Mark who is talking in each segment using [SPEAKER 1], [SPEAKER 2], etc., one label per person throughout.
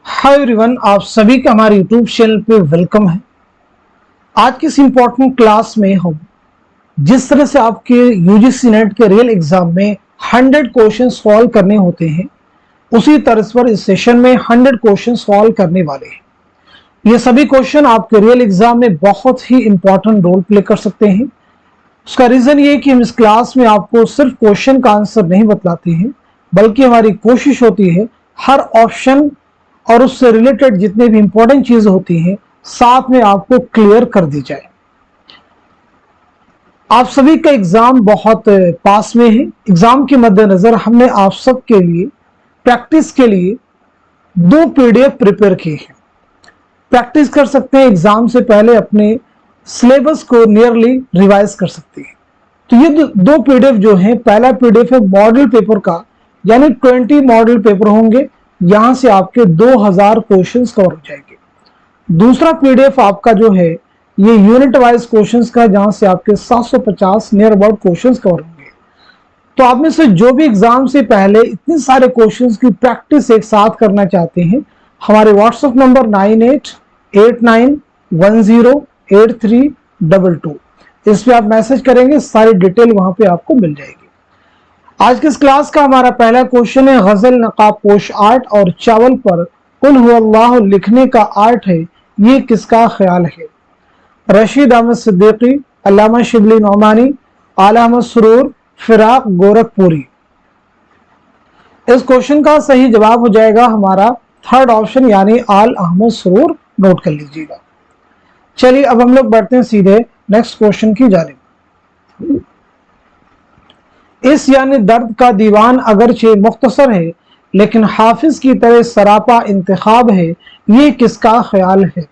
[SPEAKER 1] Hi everyone, आप सभी का हमारे यूट्यूब चैनल पे वेलकम है। आज की इस इम्पोर्टेंट क्लास में हम जिस तरह से आपके यूजीसी नेट के रियल एग्जाम में 100 क्वेश्चन सॉल्व करने होते हैं, उसी तरह पर इस सेशन में 100 क्वेश्चन सॉल्व करने वाले हैं। ये सभी क्वेश्चन आपके रियल एग्जाम में बहुत ही इंपॉर्टेंट रोल प्ले कर सकते हैं। उसका रीजन ये है कि हम इस क्लास में आपको सिर्फ क्वेश्चन का आंसर नहीं बतलाते हैं, बल्कि हमारी कोशिश होती है हर ऑप्शन और उससे रिलेटेड जितने भी इंपॉर्टेंट चीजें होती हैं साथ में आपको क्लियर कर दी जाए। आप सभी का एग्जाम बहुत पास में है। एग्जाम के मद्देनजर हमने आप सब के लिए प्रैक्टिस के लिए 2 पीडीएफ प्रिपेयर किए हैं। प्रैक्टिस कर सकते हैं, एग्जाम से पहले अपने सिलेबस को नियरली रिवाइज कर सकते हैं। तो ये 2 पीडीएफ जो है, पहला पीडीएफ है मॉडल पेपर का, यानी 20 मॉडल पेपर होंगे, यहां से आपके 2000 क्वेश्चंस कवर हो जाएंगे। दूसरा पीडीएफ आपका जो है ये यूनिट वाइज क्वेश्चंस का, जहां से आपके 750 नियर अबाउट क्वेश्चंस कवर होंगे। तो आप में से जो भी एग्जाम से पहले इतने सारे क्वेश्चंस की प्रैक्टिस एक साथ करना चाहते हैं, हमारे व्हाट्सएप नंबर 9889108322 इस पे आप मैसेज करेंगे, सारी डिटेल वहां पे आपको मिल जाएगी। आज की इस क्लास का हमारा पहला क्वेश्चन है गजल नकाब पोश आर्ट और चावल पर कुल हुवल्लाह लिखने का आर्ट है, ये किसका ख्याल है? रशीद अहमद सिद्दीकी, अल्लामा शिबली नौमानी, आला अहमद सुरूर, फिराक गोरखपुरी। इस क्वेश्चन का सही जवाब हो जाएगा हमारा थर्ड ऑप्शन यानी आल अहमद सुरूर। नोट कर लीजिएगा। चलिए अब हम लोग बढ़ते हैं सीधे नेक्स्ट क्वेश्चन की जानिब। इस यानी दर्द का दीवान अगरचे मुख्तसर है लेकिन हाफिज की तरह सरापा इंतखाब है, ये किसका ख्याल है?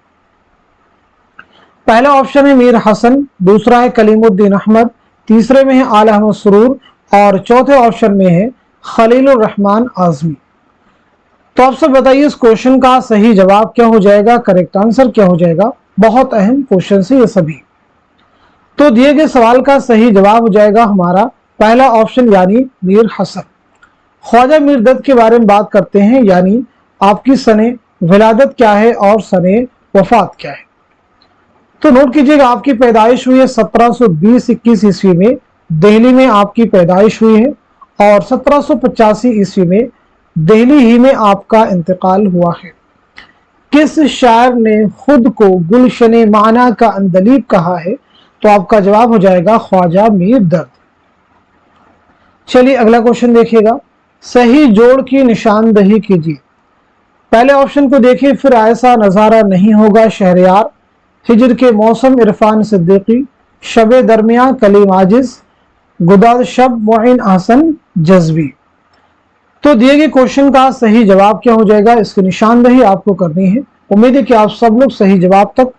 [SPEAKER 1] पहला ऑप्शन है मीर हसन, दूसरा है कलीमुद्दीन अहमद, तीसरे में है आला अहमद सुरूर और चौथे ऑप्शन में है खलीलुर रहमान आजमी। तो आप सब बताइए इस क्वेश्चन का सही जवाब क्या हो जाएगा, करेक्ट आंसर क्या हो जाएगा? बहुत अहम क्वेश्चन है ये सभी। तो दिए गए सवाल का सही जवाब हो जाएगा हमारा पहला ऑप्शन यानी मीर हसन। ख्वाजा मीर दर्द के बारे में बात करते हैं, यानी आपकी सने विलादत क्या है और सने वफात क्या है। तो नोट कीजिएगा, आपकी पैदाइश हुई है 1720-21 ईस्वी में, दिल्ली में आपकी पैदाइश हुई है, और 1785 ईस्वी में दिल्ली ही में आपका इंतकाल हुआ है। किस शायर ने खुद को गुलशने माना का अंदलीब कहा है? तो आपका जवाब हो जाएगा ख्वाजा मीर दर्द। चलिए अगला क्वेश्चन देखिएगा, सही जोड़ की निशानदही कीजिए। पहले ऑप्शन को देखिए, फिर ऐसा नजारा नहीं होगा शहरयार, हिजर के मौसम इरफान सिद्दीकी, शबे दरमिया कलीम आजिज, गुदाद शब मोइन हसन जज्बी। तो दिए गए क्वेश्चन का सही जवाब क्या हो जाएगा, इसकी निशानदही आपको करनी है। उम्मीद है कि आप सब लोग सही जवाब तक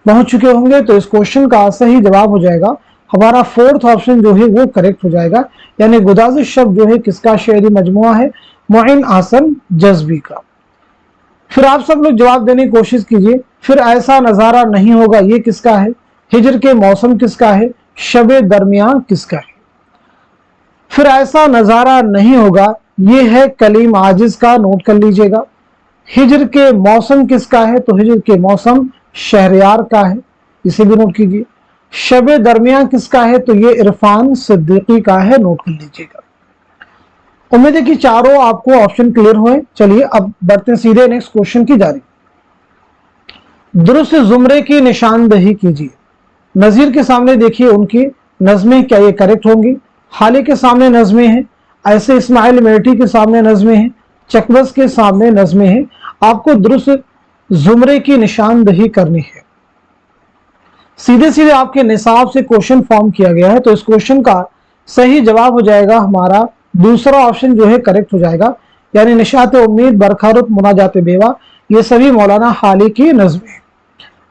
[SPEAKER 1] पहुंच चुके होंगे। तो इस क्वेश्चन का सही जवाब हो जाएगा हमारा फोर्थ ऑप्शन जो है वो करेक्ट हो जाएगा, यानी गुदाद शब जो है किसका शेरी मजमुआ है? मोइन हसन जज्बी का। फिर आप सब लोग जवाब देने की कोशिश कीजिए, फिर ऐसा नजारा नहीं होगा ये किसका है? हिजर के मौसम किसका है? शबे दरमिया किसका है? फिर ऐसा नजारा नहीं होगा ये है कलीम आजिज का, नोट कर लीजिएगा। हिजर के मौसम किसका है? तो हिजर के मौसम शहरयार का है, इसे भी नोट कीजिए। शबे दरमिया किसका है? तो ये इरफान सिद्दीकी का है, नोट कर लीजिएगा। उम्मीद है कि चारों आपको ऑप्शन क्लियर हुए। चलिए अब बढ़ते हैं सीधे नेक्स्ट क्वेश्चन की जारी। दुरुस्त जुमरे की निशानदही कीजिए। नजीर के सामने देखिए उनकी नज़में, क्या ये करेक्ट होंगी? हाली के सामने नज़में हैं, ऐसे इस्माइल मेरठी के सामने नज़में हैं, चकबस के सामने नज़में हैं। आपको दुरुस्त जुमरे की निशानदही करनी है। सीधे सीधे आपके निसाब से क्वेश्चन फॉर्म किया गया है, तो इस क्वेश्चन का सही जवाब हो जाएगा हमारा दूसरा ऑप्शन जो है करेक्ट हो जाएगा, यानी निशात उम्मीद, बरखारुत, मुनाजात बेवा, ये सभी मौलाना हाली की नज़म है।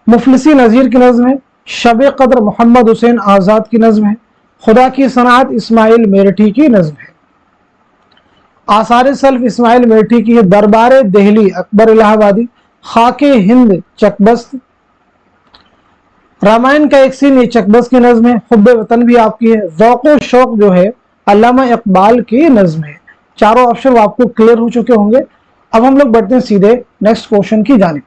[SPEAKER 1] मुफलिसी नज़ीर की नज़म है, शब कद्र मोहम्मद हुसैन आज़ाद की नज़म है, खुदा की सनात इस्माइल मेरठी की नज़म है। आसार सल्फ इस्माइल मेरठी की है, दरबार दिल्ली अकबर इलाहाबादी, खाके हिंद चकबस्त, रामायण का एक सीन ये चकबस की नज़म है, हुब्बे वतन भी आपकी है, ज़ौक़ शौक़ जो है अल्लामा इकबाल की नज़म है। चारों ऑप्शन आपको क्लियर हो चुके होंगे। अब हम लोग बढ़ते हैं सीधे नेक्स्ट क्वेश्चन की जानिब।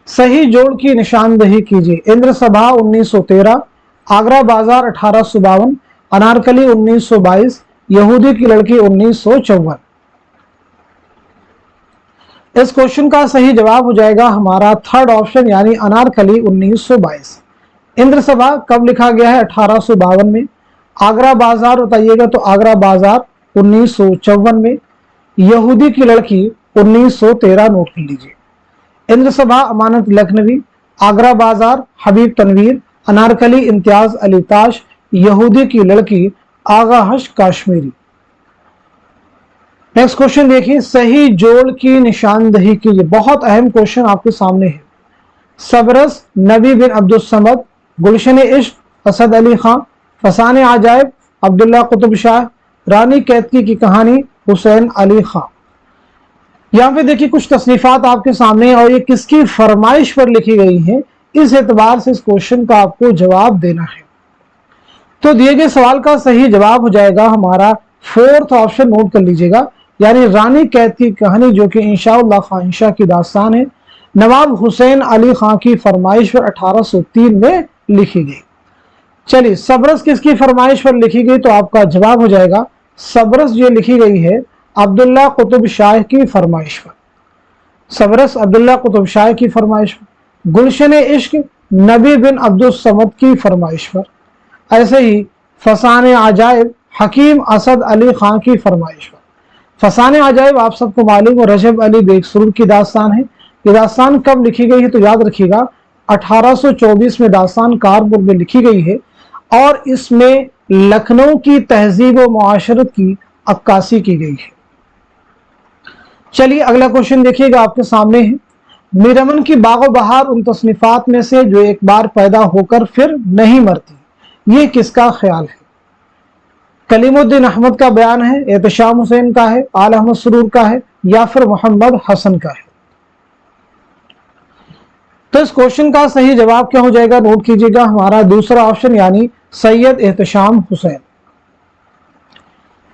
[SPEAKER 1] सही जोड़ की निशानदही कीजिए। इंद्र सभा 1913, आगरा बाजार 1852, अनारकली 1922, यहूदी की लड़की 1954। इस क्वेश्चन का सही जवाब हो जाएगा हमारा थर्ड ऑप्शन यानी अनारकली 1922। इंद्र सभा कब लिखा गया है? 1852 में। आगरा बाजार बताइएगा तो आगरा बाजार 1954 में। यहूदी की लड़की 1913 नोट कर लीजिए। इंद्र सभा अमानत लखनवी, आगरा बाजार हबीब तनवीर, अनारकली इम्तियाज अली ताश, यहूदी की लड़की आगा हश काश्मीरी। नेक्स्ट क्वेश्चन देखिए, सही जोड़ की निशानदही कीजिए। बहुत अहम क्वेश्चन आपके सामने है। सबरस नबी बिन अब्दुल समद, गुलशन इश्क असद अली खां, फसाने आजायब अब्दुल्ला कुतुब शाह, रानी कैतकी की कहानी हुसैन अली खां। यहाँ पे देखिए कुछ तसनीफात आपके सामने और ये किसकी फरमाइश पर लिखी गई है, इस एतबार से इस क्वेश्चन का आपको जवाब देना है। तो दिए गए सवाल का सही जवाब हो जाएगा हमारा फोर्थ ऑप्शन, नोट कर लीजिएगा, यानी रानी कैतकी की कहानी, जो कि इंशाअल्लाह खानिशा की दास्तान है, नवाब हुसैन अली खां की फरमाइश पर 1803 में लिखी गई। चलिए, सबरस किसकी फरमाइश पर लिखी गई? तो आपका जवाब हो जाएगा सबरस जो लिखी गई है अब्दुल्ला कुतुब शाह की फरमाइश पर। सबरस अब्दुल्ला कुतुब शाह की फरमाइश पर। गुलशन इश्क नबी बिन अब्दुल समद की फरमाइश पर। ऐसे ही फसाने आजायब हकीम असद अली खां की फरमाइश पर। फसाने आजायब आप सबको मालूम है रजब अली बेगसुरूर की दास्तान है। ये दास्तान कब लिखी गई है? तो याद रखिएगा 1824 में दास्तान कानपुर में लिखी गई है और इसमें लखनऊ की तहजीब व मुआशरत की अक्कासी की गई है। चलिए अगला क्वेश्चन देखिएगा आपके सामने है। मीरमन की बागो बहार उन तसनीफात में से जो एक बार पैदा होकर फिर नहीं मरती, ये किसका ख्याल है? कलीमुद्दीन अहमद का बयान है, एहतशाम हुसैन का है, आल अहमद सुरूर का है, या फिर मोहम्मद हसन का है? तो इस क्वेश्चन का सही जवाब क्या हो जाएगा? नोट कीजिएगा, हमारा दूसरा ऑप्शन यानी सैयद एहतशाम हुसैन।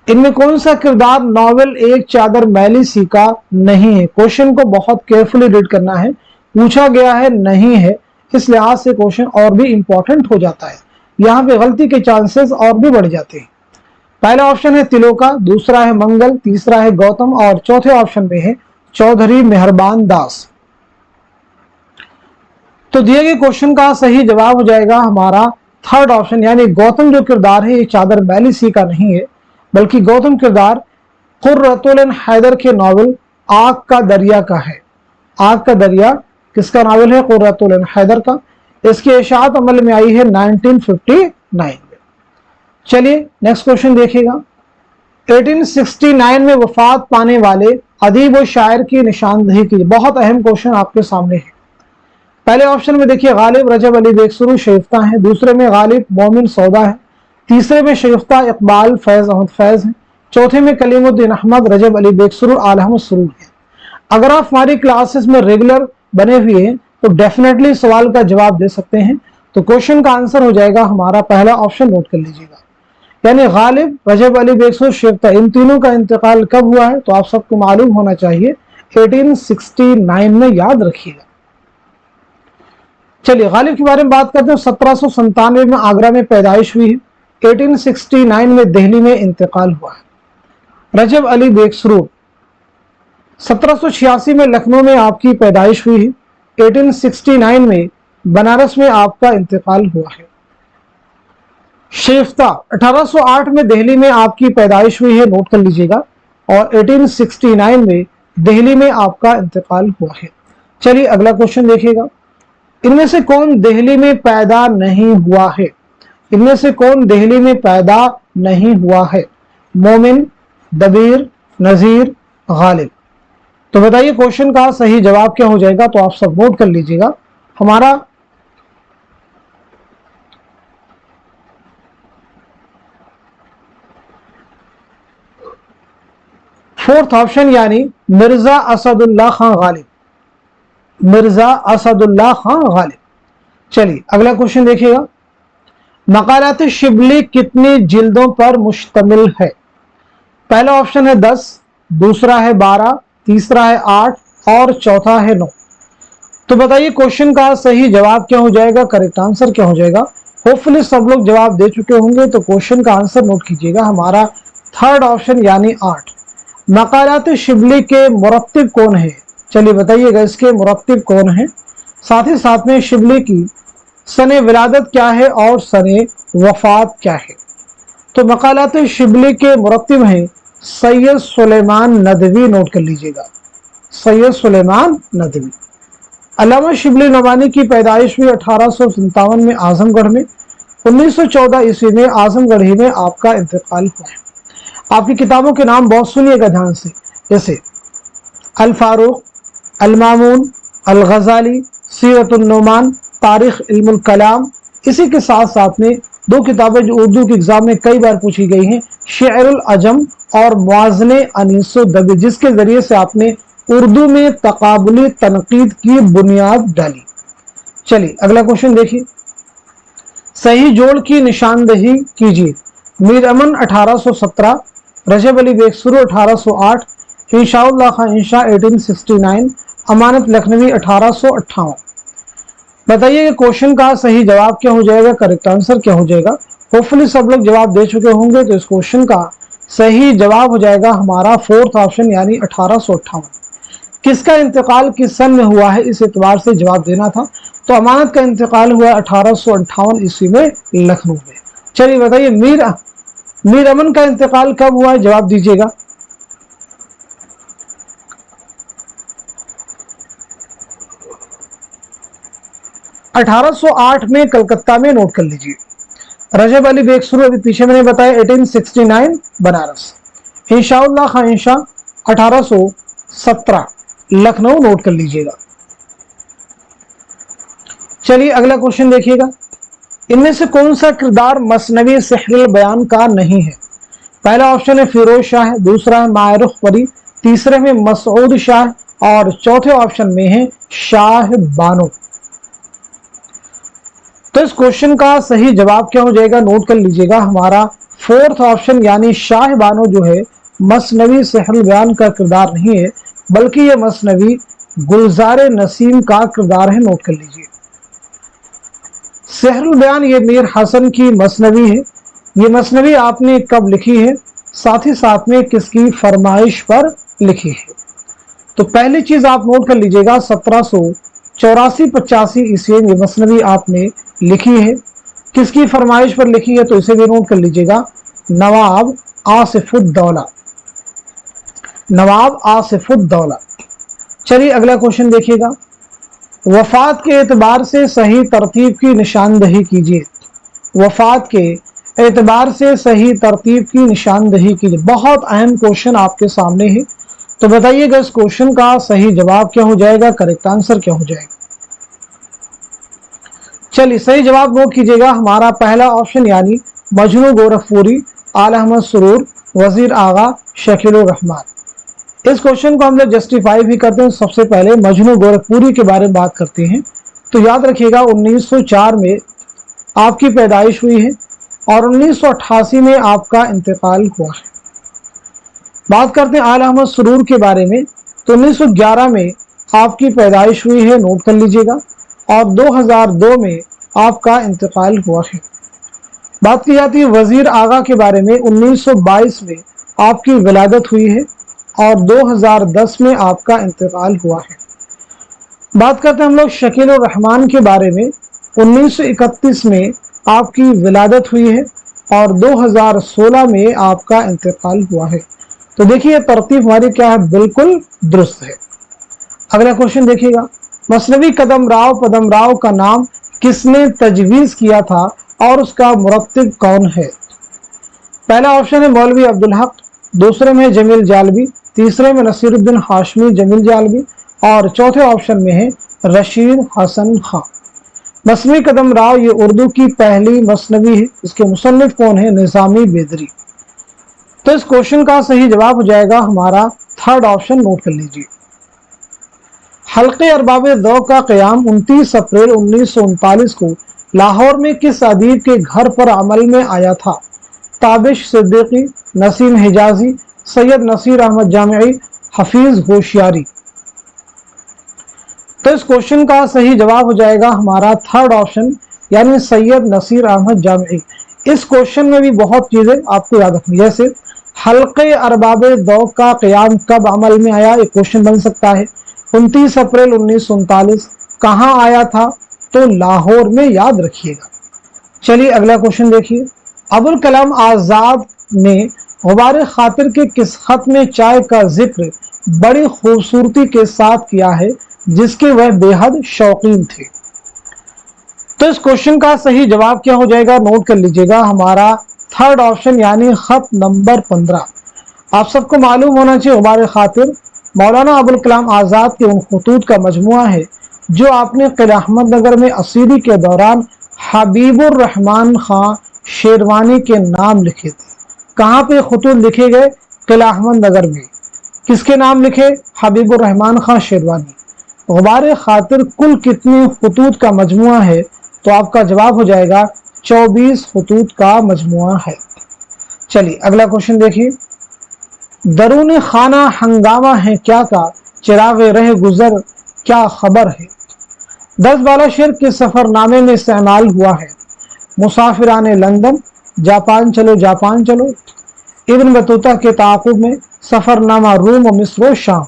[SPEAKER 1] इनमें कौन सा किरदार नॉवेल एक चादर मैली सी का नहीं है? क्वेश्चन को बहुत केयरफुली रीड करना है, पूछा गया है नहीं है, इस लिहाज से क्वेश्चन और भी इंपॉर्टेंट हो जाता है, यहाँ पे गलती के चांसेस और भी बढ़ जाते हैं। पहला ऑप्शन है तिलोका, दूसरा है मंगल, तीसरा है गौतम और चौथे ऑप्शन में है चौधरी मेहरबान दास। तो दिए गए क्वेश्चन का सही जवाब हो जाएगा हमारा थर्ड ऑप्शन, यानी गौतम जो किरदार है ये चादर मैली सी का नहीं है, बल्कि गौतम किरदार कुर्रतुल हैदर के नॉवल आग का दरिया का है। आग का दरिया किसका नॉवल है? कुर्रतुल हैदर का। इसकी इशाअत अमल में आई है 1959 में। चलिए नेक्स्ट क्वेश्चन देखिएगा। 1869 में वफात पाने वाले अदीब व शायर की निशानदही कीजिए। बहुत अहम क्वेश्चन आपके सामने है। पहले ऑप्शन में देखिए गालिब रजब अली बेगसुरूर शरीफ्ता है, दूसरे में गालिब मोमिन सौदा है, तीसरे में शरीफ्ता इकबाल फैज अहमद फैज है, चौथे में कलीमुद्दीन अहमद रजब अली बेगसुरूर आल अहमद सुरूर है। अगर आप हमारी क्लासेस में रेगुलर बने हुए हैं तो डेफिनेटली सवाल का जवाब दे सकते हैं। तो क्वेश्चन का आंसर हो जाएगा हमारा पहला ऑप्शन, नोट कर लीजिएगा, यानी गालिब रजब अली बेगसुरूर शरीफ्ता। इन तीनों का इंतकाल कब हुआ है? तो आप सबको मालूम होना चाहिए 1869 में, याद रखिएगा। चलिए गालिब के बारे में बात करते हैं। 1797 में आगरा में पैदाइश हुई है, 1869 में दिल्ली में इंतकाल हुआ है। रजब अली बेगसुरूर 1786 में लखनऊ में आपकी पैदाइश हुई है, 1869 में बनारस में आपका इंतकाल हुआ है। शरीफ्ता 1808 में दिल्ली में आपकी पैदाइश हुई है, नोट कर लीजिएगा, और 1869 में दिल्ली में आपका इंतकाल हुआ है। चलिए अगला क्वेश्चन देखिएगा। इनमें से कौन दिल्ली में पैदा नहीं हुआ है? इनमें से कौन दिल्ली में पैदा नहीं हुआ है? मोमिन, दबीर, नजीर, गालिब। तो बताइए क्वेश्चन का सही जवाब क्या हो जाएगा? तो आप सब नोट कर लीजिएगा, हमारा फोर्थ ऑप्शन यानी मिर्जा असदुल्ला खां गालिब। मिर्जा असदुल्ला खां गालिब। चलिए अगला क्वेश्चन देखिएगा। मकालात शिबली कितनी जिल्दों पर मुश्तमिल है? पहला ऑप्शन है 10, दूसरा है 12, तीसरा है 8 और चौथा है 9। तो बताइए क्वेश्चन का सही जवाब क्या हो जाएगा, करेक्ट आंसर क्या हो जाएगा। होपफुली सब लोग जवाब दे चुके होंगे, तो क्वेश्चन का आंसर नोट कीजिएगा, हमारा थर्ड ऑप्शन यानी 8। मकालात शिबली के मुरत्तिब कौन है, चलिए बताइएगा इसके मुरत्तिब कौन है। साथ ही साथ में शिबली की सने विलादत क्या है और सने वफात क्या है। तो मकालात शिबली के मुरत्तिब हैं सैयद सुलेमान नदवी, नोट कर लीजिएगा, सैयद सुलेमान नदवी। अल्लामा शिबली नवानी की पैदाइश हुई 1857 में आजमगढ़ में। 1914 ईस्वी में आजमगढ़ ही में आपका इंतकाल हुआ है। आपकी किताबों के नाम बहुत सुनिएगा ध्यान से, जैसे अल फारूक, अल मामून, अल गजाली, सीरतुन नुमान, तारीख इल्मुल कलाम। इसी के साथ साथ में दो किताबें जो उर्दू के एग्जाम में कई बार पूछी गई हैं, शेरुल अजम और मुआज़ने अनीसो दबी, जिसके जरिए से आपने उर्दू में तकाबुली तनकीद की बुनियाद डाली। चलिए अगला क्वेश्चन देखिए, सही जोड़ की निशानदही कीजिए। मीर अमन 1817, रजब अली बेगसुरु 1808, इंशाउल्लाह खां इंशा 1869, अमानत लखनवी 1858। बताइए कि क्वेश्चन का सही जवाब क्या हो जाएगा, करेक्ट आंसर क्या हो जाएगा। होपफुली सब लोग जवाब दे चुके होंगे, तो इस क्वेश्चन का सही जवाब हो जाएगा हमारा फोर्थ ऑप्शन यानी 1858। किसका इंतकाल किस सन में हुआ है, इस एतबार से जवाब देना था। तो अमानत का इंतकाल हुआ 1858 ईस्वी में लखनऊ में। चलिए बताइए मीर अमन का इंतकाल कब हुआ है, जवाब दीजिएगा। (1808) में कलकत्ता में, नोट कर लीजिए। रजब अली बेगसुरु अभी पीछे मैंने बताया 1869 बनारस। इंशाउल्लाह खां इंशा 1817 लखनऊ, नोट कर लीजिएगा। चलिए अगला क्वेश्चन देखिएगा, इनमें से कौन सा किरदार मसनवी सिहरुल बयान का नहीं है। पहला ऑप्शन है फिरोज शाह, दूसरा है मायरुख परी, तीसरे में मसऊद शाह और चौथे ऑप्शन में है शाह बानो। तो इस क्वेश्चन का सही जवाब क्या हो जाएगा, नोट कर लीजिएगा, हमारा फोर्थ ऑप्शन यानी शाह बानो जो है मसनवी सिहरुल बयान का किरदार नहीं है, बल्कि ये मसनवी गुलजार नसीम का किरदार है, नोट कर लीजिए। सिहरुल बयान ये मीर हसन की मसनवी है। ये मसनवी आपने कब लिखी है, साथ ही साथ में किसकी फरमाइश पर लिखी है। तो पहली चीज आप नोट कर लीजिएगा, 1784-85 ईस्वी में मसनवी आपने लिखी है। किसकी फरमाइश पर लिखी है, तो इसे भी नोट कर लीजिएगा, नवाब आसिफुद्दौला, नवाब आसिफुद्दौला। चलिए अगला क्वेश्चन देखिएगा, वफात के एतबार से सही तरतीब की निशानदही कीजिए। वफात के एतबार से सही तरतीब की निशानदही कीजिए। बहुत अहम क्वेश्चन आपके सामने है, तो बताइएगा इस क्वेश्चन का सही जवाब क्या हो जाएगा, करेक्ट आंसर क्या हो जाएगा। चलिए सही जवाब नोट कीजिएगा, हमारा पहला ऑप्शन यानी मजनू गोरखपुरी, आला अहमद सुरूर, वजीर आगा, शकीलुर रहमान। इस क्वेश्चन को हम लोग जस्टिफाई भी करते हैं। सबसे पहले मजनू गोरखपुरी के बारे में बात करते हैं, तो याद रखिएगा 1904 में आपकी पैदाइश हुई है और 1988 में आपका इंतकाल हुआ है। बात करते हैं आला अहमद सुरूर के बारे में, तो 1911 में आपकी पैदाइश हुई है, नोट कर लीजिएगा, और 2002 में आपका इंतकाल हुआ है। बात की जाती है वजीर आगा के बारे में, 1922 में आपकी विलादत हुई है और 2010 में आपका इंतकाल हुआ है। बात करते हैं हम लोग शकीलुर रहमान के बारे में, 1931 में आपकी विलादत हुई है और 2016 में आपका इंतकाल हुआ है। तो देखिए तरतीब हमारी क्या है, बिल्कुल दुरुस्त है। अगला क्वेश्चन देखिएगा, मसनवी कदम राव का नाम किसने तजवीज़ किया था और उसका मुरत्तिब कौन है। पहला ऑप्शन है मौलवी अब्दुल हक, दूसरे में जमील जालबी, तीसरे में नसीरुद्दीन हाशमी जमील जालबी और चौथे ऑप्शन में है रशीद हसन खां। मसनवी कदम राव ये उर्दू की पहली मसनवी है, इसके मुसन्निफ कौन है, निज़ामी बेदरी। तो इस क्वेश्चन का सही जवाब हो जाएगा हमारा थर्ड ऑप्शन, नोट कर लीजिए। हल्के अरबाब ज़ौक़ का क़याम 29 अप्रैल 1939 को लाहौर में किस अदीब के घर पर अमल में आया था। ताबिश सिद्दीकी, नसीम हिजाजी, सैयद नसीर अहमद जामिई हफीज होशियारी। तो इस क्वेश्चन का सही जवाब हो जाएगा हमारा थर्ड ऑप्शन यानी सैयद नसीर अहमद जामई। इस क्वेश्चन में भी बहुत चीजें आपको याद रखनी, जैसे हल्के अरबाब ज़ौक़ का क़याम कब अमल में आया, एक क्वेश्चन बन सकता है। 29 अप्रैल 1939 कहाँ आया था, तो लाहौर में, याद रखिएगा। चलिए अगला क्वेश्चन देखिए। अबुल कलाम आज़ाद ने गुबार खातिर के किस खत में चाय का जिक्र बड़ी खूबसूरती के साथ किया है जिसके वह बेहद शौकीन थे। तो इस क्वेश्चन का सही जवाब क्या हो जाएगा, नोट कर लीजिएगा, हमारा थर्ड ऑप्शन यानी खत नंबर 15। आप सबको मालूम होना चाहिए गुबार खातिर मौलाना अबुल कलाम आज़ाद के उन खतूत का मजमुआ है जो आपने किला अहमदनगर में असीरी के दौरान हबीबुर रहमान खां शेरवानी के नाम लिखे थे। कहाँ पे खतूत लिखे गए, किला अहमदनगर में। किसके नाम लिखे, हबीबुर रहमान खां शेरवानी। गुबार खातिर कुल कितने खतूत का मजमुआ है, तो आपका जवाब हो जाएगा 24 खतूत का मजमुआ है। चलिए अगला क्वेश्चन देखिए। दरून खाना हंगामा है क्या का, चिराग रह गुजर क्या खबर है। 10 बाला शेर के सफरनामे में इस्तेमाल हुआ है। मुसाफिराने लंदन, जापान चलो जापान चलो, इब्न बतूता के ताक़ुब में, सफरनामा रूम और मिस्र और शाम।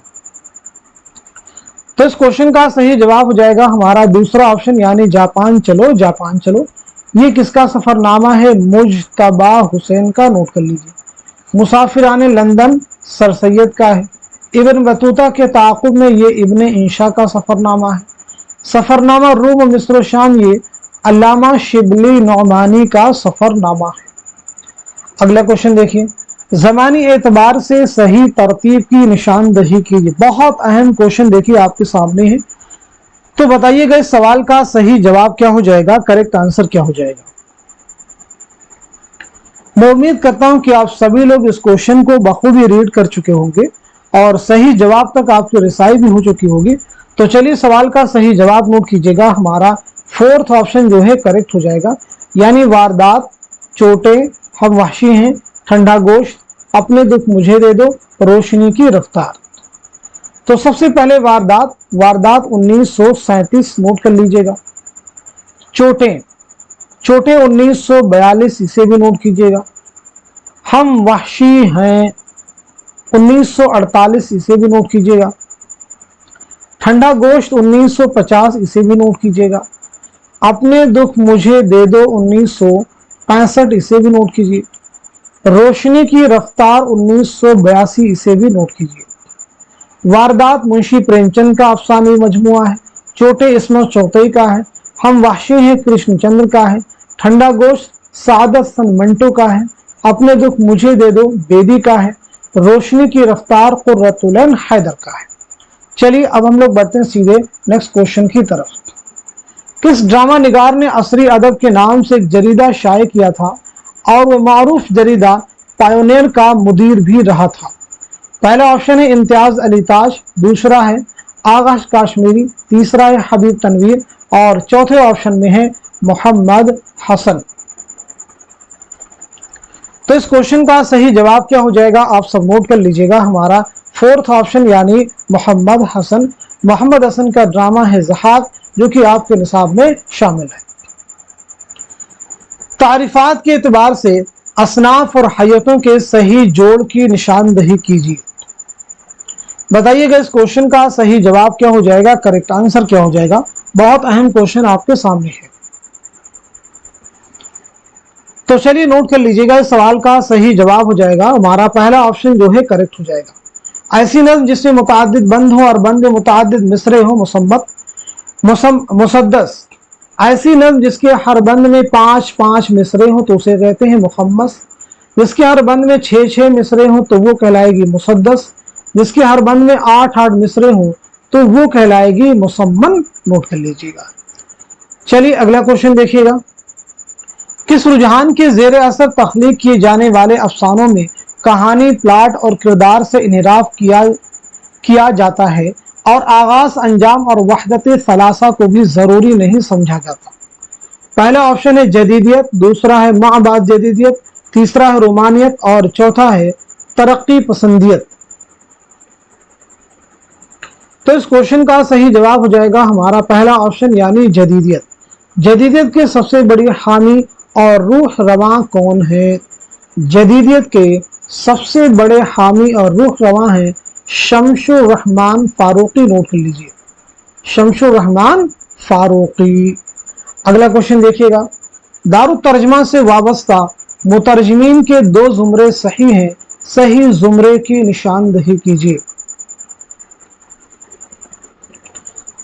[SPEAKER 1] तो इस क्वेश्चन का सही जवाब हो जाएगा हमारा दूसरा ऑप्शन यानी जापान चलो जापान चलो। ये किसका सफरनामा है, मुज्तबा हुसैन का, नोट कर लीजिए। मुसाफिराने लंदन सर सैयद का है। इब्न बतूता के ताक़ुब में ये इब्ने इंशा का सफरनामा है। सफरनामा रूम और मिस्र और शाम ये अल्लामा शिबली नौमानी का सफरनामा है। अगला क्वेश्चन देखिए। ज़मानी एतबार से सही तरतीब की निशानदही कीजिए। बहुत अहम क्वेश्चन देखिए आपके सामने है, तो बताइएगा इस सवाल का सही जवाब क्या हो जाएगा, करेक्ट आंसर क्या हो जाएगा। मैं उम्मीद करता हूं कि आप सभी लोग इस क्वेश्चन को बखूबी रीड कर चुके होंगे और सही जवाब तक आपकी रिसाई भी हो चुकी होगी। तो चलिए सवाल का सही जवाब नोट कीजिएगा, हमारा फोर्थ ऑप्शन जो है करेक्ट हो जाएगा, यानी वारदात, चोटें, हम वहशी हैं, ठंडा गोश्त, अपने दुख मुझे दे दो, रोशनी की रफ्तार। तो सबसे पहले वारदात 1937 नोट कर लीजिएगा। चोटें 1942 इसे भी नोट कीजिएगा। हम वहशी हैं 1948 इसे भी नोट कीजिएगा। ठंडा गोश्त 1950 इसे भी नोट कीजिएगा। अपने दुख मुझे दे दो 1965 इसे भी नोट कीजिए। रोशनी की रफ्तार 1982 इसे भी नोट कीजिए। वारदात मुंशी प्रेमचंद का अफसानी मजमुआ है। चोटे इस्मत चौथई का है। हम वहशी हैं कृष्णचंद्र का है। ठंडा गोश्त सादत सन मंटो का है। अपने दुख मुझे दे दो बेदी का है। रोशनी की रफ्तार कुर्रतुल ऐन हैदर का है। चलिए अब हम लोग बढ़ते हैं सीधे नेक्स्ट क्वेश्चन की तरफ। किस ड्रामा निगार ने असरी अदब के नाम से एक जरीदा शाये किया था और वो मारूफ जरीदा पायोनियर का मुदीर भी रहा था। पहला ऑप्शन है इम्तियाज अली ताज, दूसरा है आगाश काश्मीरी, तीसरा है हबीब तनवीर और चौथे ऑप्शन में है मोहम्मद हसन। तो इस क्वेश्चन का सही जवाब क्या हो जाएगा, आप सब नोट कर लीजिएगा, हमारा फोर्थ ऑप्शन यानी मोहम्मद हसन। मोहम्मद हसन का ड्रामा है ज़हाक जो कि आपके निसाब में शामिल है। तारीफात के एतबार से असनाफ और हैयतों के सही जोड़ की निशानदही कीजिए। बताइएगा इस क्वेश्चन का सही जवाब क्या हो जाएगा, करेक्ट आंसर क्या हो जाएगा। बहुत अहम क्वेश्चन आपके सामने है, तो चलिए नोट कर लीजिएगा। इस सवाल का सही जवाब हो जाएगा हमारा पहला ऑप्शन जो है करेक्ट हो जाएगा। ऐसी नज़्म जिसमें मुतअद्दिद बंद हो और बंद मुतअद्दिद मिसरे हो मुसम्मत मुसद्दस। ऐसी नज़्म जिसके हर बंद में 5-5 मिसरे हो तो उसे कहते हैं मुखम्मस। जिसके हर बंद में 6-6 मिसरे हो तो वो कहलाएगी मुसद्दस। जिसके हर बंद में 8-8 मिसरे हो तो वो कहलाएगी मुसम्मन। नोट कर लीजिएगा। चलिए अगला क्वेश्चन देखिएगा। किस रुझान के जेर असर तख्लीक किए जाने वाले अफसानों में कहानी, प्लाट और किरदार से इनराफ किया जाता है और आगाज, अंजाम और वहदत सलासा को भी जरूरी नहीं समझा जाता। पहला ऑप्शन है जदीदियत, दूसरा है माबाद जदीदियत, तीसरा है रोमानियत और चौथा है तरक्की पसंदियत। तो इस क्वेश्चन का सही जवाब हो जाएगा हमारा पहला ऑप्शन यानी जदीदियत। जदीदियत के सबसे बड़ी हामी और रूह रवां कौन है? जदीदियत के सबसे बड़े हामी और रूह रवां हैं शमशुर रहमान फारूकी। नोट कर लीजिए, शमशुर रहमान फारूकी। अगला क्वेश्चन देखिएगा, दारुत तर्जमा से वाबस्ता मुतरजमीन के दो जुमरे सही हैं, सही जुमरे की निशानदही कीजिए।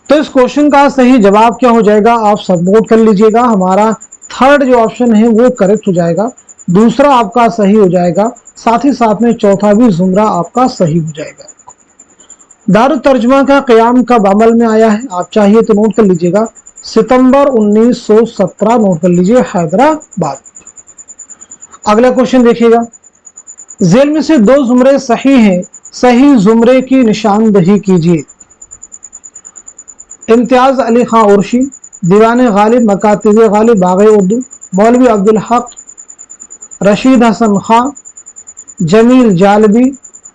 [SPEAKER 1] तो इस क्वेश्चन का सही जवाब क्या हो जाएगा, आप सब नोट कर लीजिएगा। हमारा थर्ड जो ऑप्शन है वो करेक्ट हो जाएगा, दूसरा आपका सही हो जाएगा, साथ ही साथ में चौथा भी जुमरा आपका सही हो जाएगा। दारुत तर्जमा का क़याम कब अमल में आया है? आप चाहिए तो नोट कर लीजिएगा, सितंबर 1917। नोट कर लीजिए, हैदराबाद। अगला क्वेश्चन देखिएगा, जेल में से दो जुमरे सही हैं, सही जुमरे की निशानदही कीजिए। इम्तियाज अली खां उर्शी, दीवान गालिब, मकातिब गालिब, बाग़ उर्दू, मौलवी अब्दुल हक, रशीद हसन खां, जमील जालबी।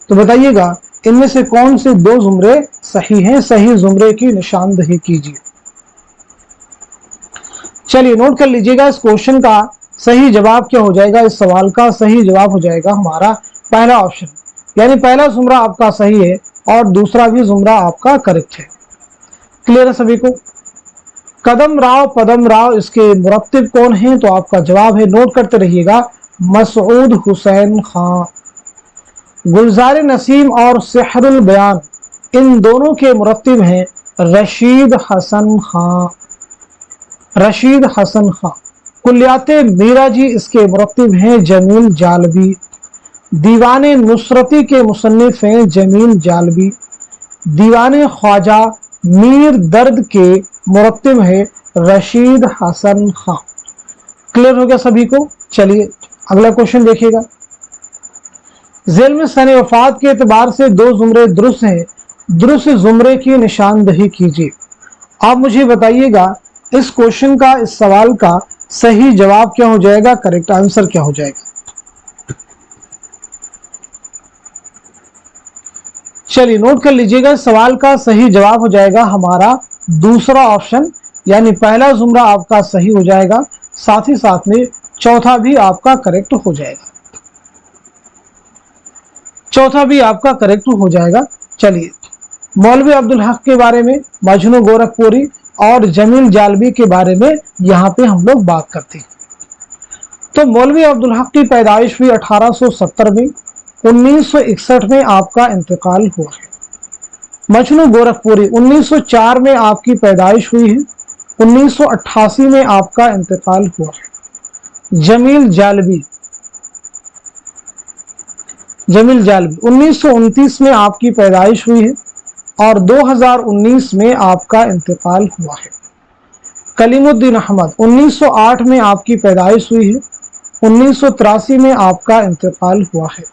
[SPEAKER 1] तो बताइएगा इनमें से कौन से दो जुमरे सही हैं, सही जुमरे की निशानदही कीजिए। चलिए नोट कर लीजिएगा, इस क्वेश्चन का सही जवाब क्या हो जाएगा, इस सवाल का सही जवाब हो जाएगा हमारा पहला ऑप्शन, यानी पहला जुमरा आपका सही है और दूसरा भी जुमरा आपका करेक्ट है। क्लियर है सभी को? कदम राव पदम राव इसके मुरत्तिब कौन हैं? तो आपका जवाब है, नोट करते रहिएगा, मसूद हुसैन खां। गुलजार नसीम और सेहरुल बयान इन दोनों के मुरत्तिब हैं रशीद हसन खां, रशीद हसन खां। कुल्लियाते मीरा जी इसके मुरत्तिब हैं जमील जालबी। दीवाने नुसरती के मुसन्निफ हैं जमील जालबी। दीवाने ख्वाजा मीर दर्द के मुरत्तिब है रशीद हसन खां। क्लियर हो गया सभी को? चलिए अगला क्वेश्चन देखिएगा, जेल में सने वफात के एतबार से दो जुमरे दुरुस्त हैं, दुरुस्त जुमरे की निशानदही कीजिए। आप मुझे बताइएगा इस क्वेश्चन का, इस सवाल का सही जवाब क्या हो जाएगा, करेक्ट आंसर क्या हो जाएगा। चलिए नोट कर लीजिएगा, इस सवाल का सही जवाब हो जाएगा हमारा दूसरा ऑप्शन, यानी पहला जुमरा आपका सही हो जाएगा, साथ ही साथ में चौथा भी आपका करेक्ट हो जाएगा, चौथा भी आपका करेक्ट हो जाएगा। चलिए मौलवी अब्दुल हक के बारे में, मजनू गोरखपुरी और जमील जालबी के बारे में यहाँ पे हम लोग बात करते हैं। तो मौलवी अब्दुल हक की पैदाइश हुई 1870 में, 1961 में आपका इंतकाल हुआ है। मजनू गोरखपुरी 1904 में आपकी पैदाइश हुई है, 1988 में आपका इंतकाल हुआ है। जमील जालबी 1929 में आपकी पैदाइश हुई है और 2019 में आपका इंतकाल हुआ है। कलीमुद्दीन अहमद 1908 में आपकी पैदाइश हुई है, 1983 में आपका इंतकाल हुआ है।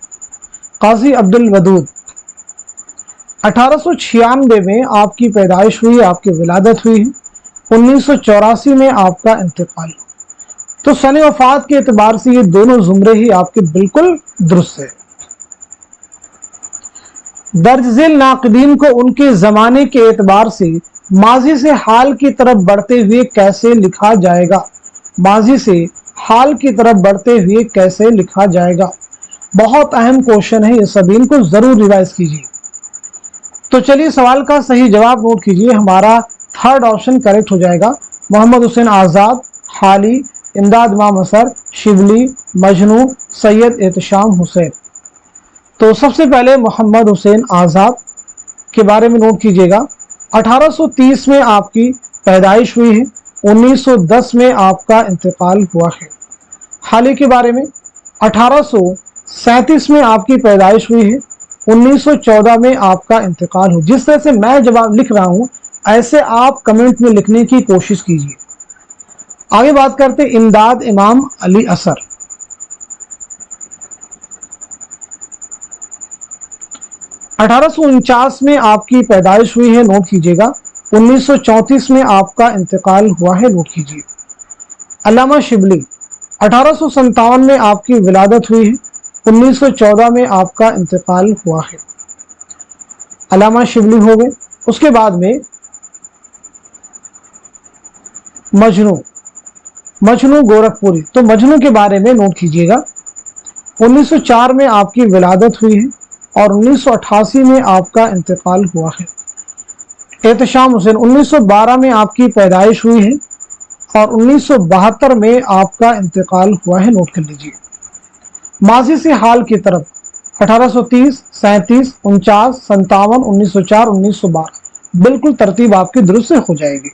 [SPEAKER 1] काजी अब्दुल वदूद 1896 में आपकी पैदाइश हुई, आपकी विलादत हुई है, 1984 में आपका इंतकाल। तो सने वफात के एतबार से ये दोनों जुमरे ही आपके बिल्कुल दुरुस्त है। दर्ज झेल नाक़दीन को उनके ज़माने के एतबार से माजी से हाल की तरफ बढ़ते हुए कैसे लिखा जाएगा? माजी से हाल की तरफ बढ़ते हुए कैसे लिखा जाएगा? बहुत अहम क्वेश्चन है, ये सभी इनको जरूर रिवाइज कीजिए। तो चलिए सवाल का सही जवाब नोट कीजिए, हमारा थर्ड ऑप्शन करेक्ट हो जाएगा। मोहम्मद हुसैन आज़ाद, हाली, इमदाद इमाम असर, शिबली, मजनू, सैयद एहतशाम हुसैन। तो सबसे पहले मोहम्मद हुसैन आज़ाद के बारे में नोट कीजिएगा। 1830 में आपकी पैदाइश हुई है, 1910 में आपका इंतकाल हुआ है। हाली के बारे में 1837 में आपकी पैदाइश हुई है, 1914 में आपका इंतकाल हो। जिस तरह से मैं जवाब लिख रहा हूं ऐसे आप कमेंट में लिखने की कोशिश कीजिए। आगे बात करते इमदाद इमाम अली असर। 1849 में आपकी पैदाइश हुई है, नोट कीजिएगा। 1934 में आपका इंतकाल हुआ है, नोट कीजिए। अल्लामा शिबली 1857 में आपकी विलादत हुई है, 1914 में आपका इंतकाल हुआ है। अल्लामा शिबली हो गए। उसके बाद में मजनू गोरखपुरी। तो मजनू के बारे में नोट कीजिएगा। 1904 में आपकी विलादत हुई है और 1988 में आपका इंतकाल हुआ है। एहतशाम हुसैन 1912 में आपकी पैदाइश हुई है और 1972 में आपका इंतकाल हुआ है, नोट कर लीजिए। माजी से हाल की तरफ 1830, 37, 49, 57, 1904, 1912, बिल्कुल तरतीब आपकी दुरुस्त हो जाएगी।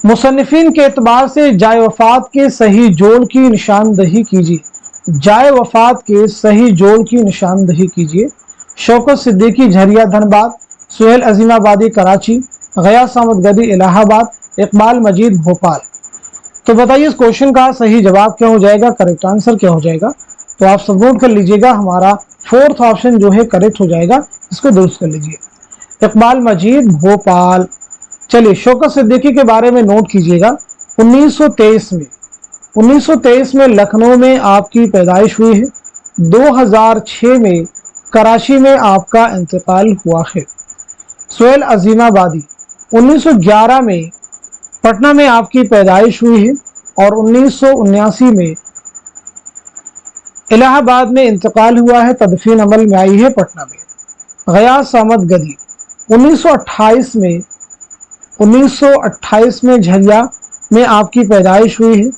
[SPEAKER 1] मुसन्निफीन के एतबार से जाए वफात के सही जोड़ की निशानदही कीजिए। जाए वफात के सही जोड़ की निशानदही कीजिए। शौकत सिद्दीकी झरिया धनबाद, सुहेल अजीमाबादी कराची, गयास अहमद गदी इलाहाबाद, इकबाल मजीद भोपाल। तो बताइए इस क्वेश्चन का सही जवाब क्या हो जाएगा, करेक्ट आंसर क्या हो जाएगा। तो आप सब नोट कर लीजिएगा, हमारा फोर्थ ऑप्शन जो है करेक्ट हो जाएगा, इसको दुरुस्त कर लीजिए, इकबाल मजीद भोपाल। चलिए शौकत सिद्दीकी के बारे में नोट कीजिएगा। 1923 में लखनऊ में आपकी पैदाइश हुई है। 2006 में कराची में आपका इंतकाल हुआ है। सुहेल अजीमाबादी 1911 में पटना में आपकी पैदाइश हुई है और 1979 में इलाहाबाद में इंतकाल हुआ है, तदफीन अमल में आई है पटना में। गयास अहमद गदी 1928 में झरिया में आपकी पैदाइश हुई है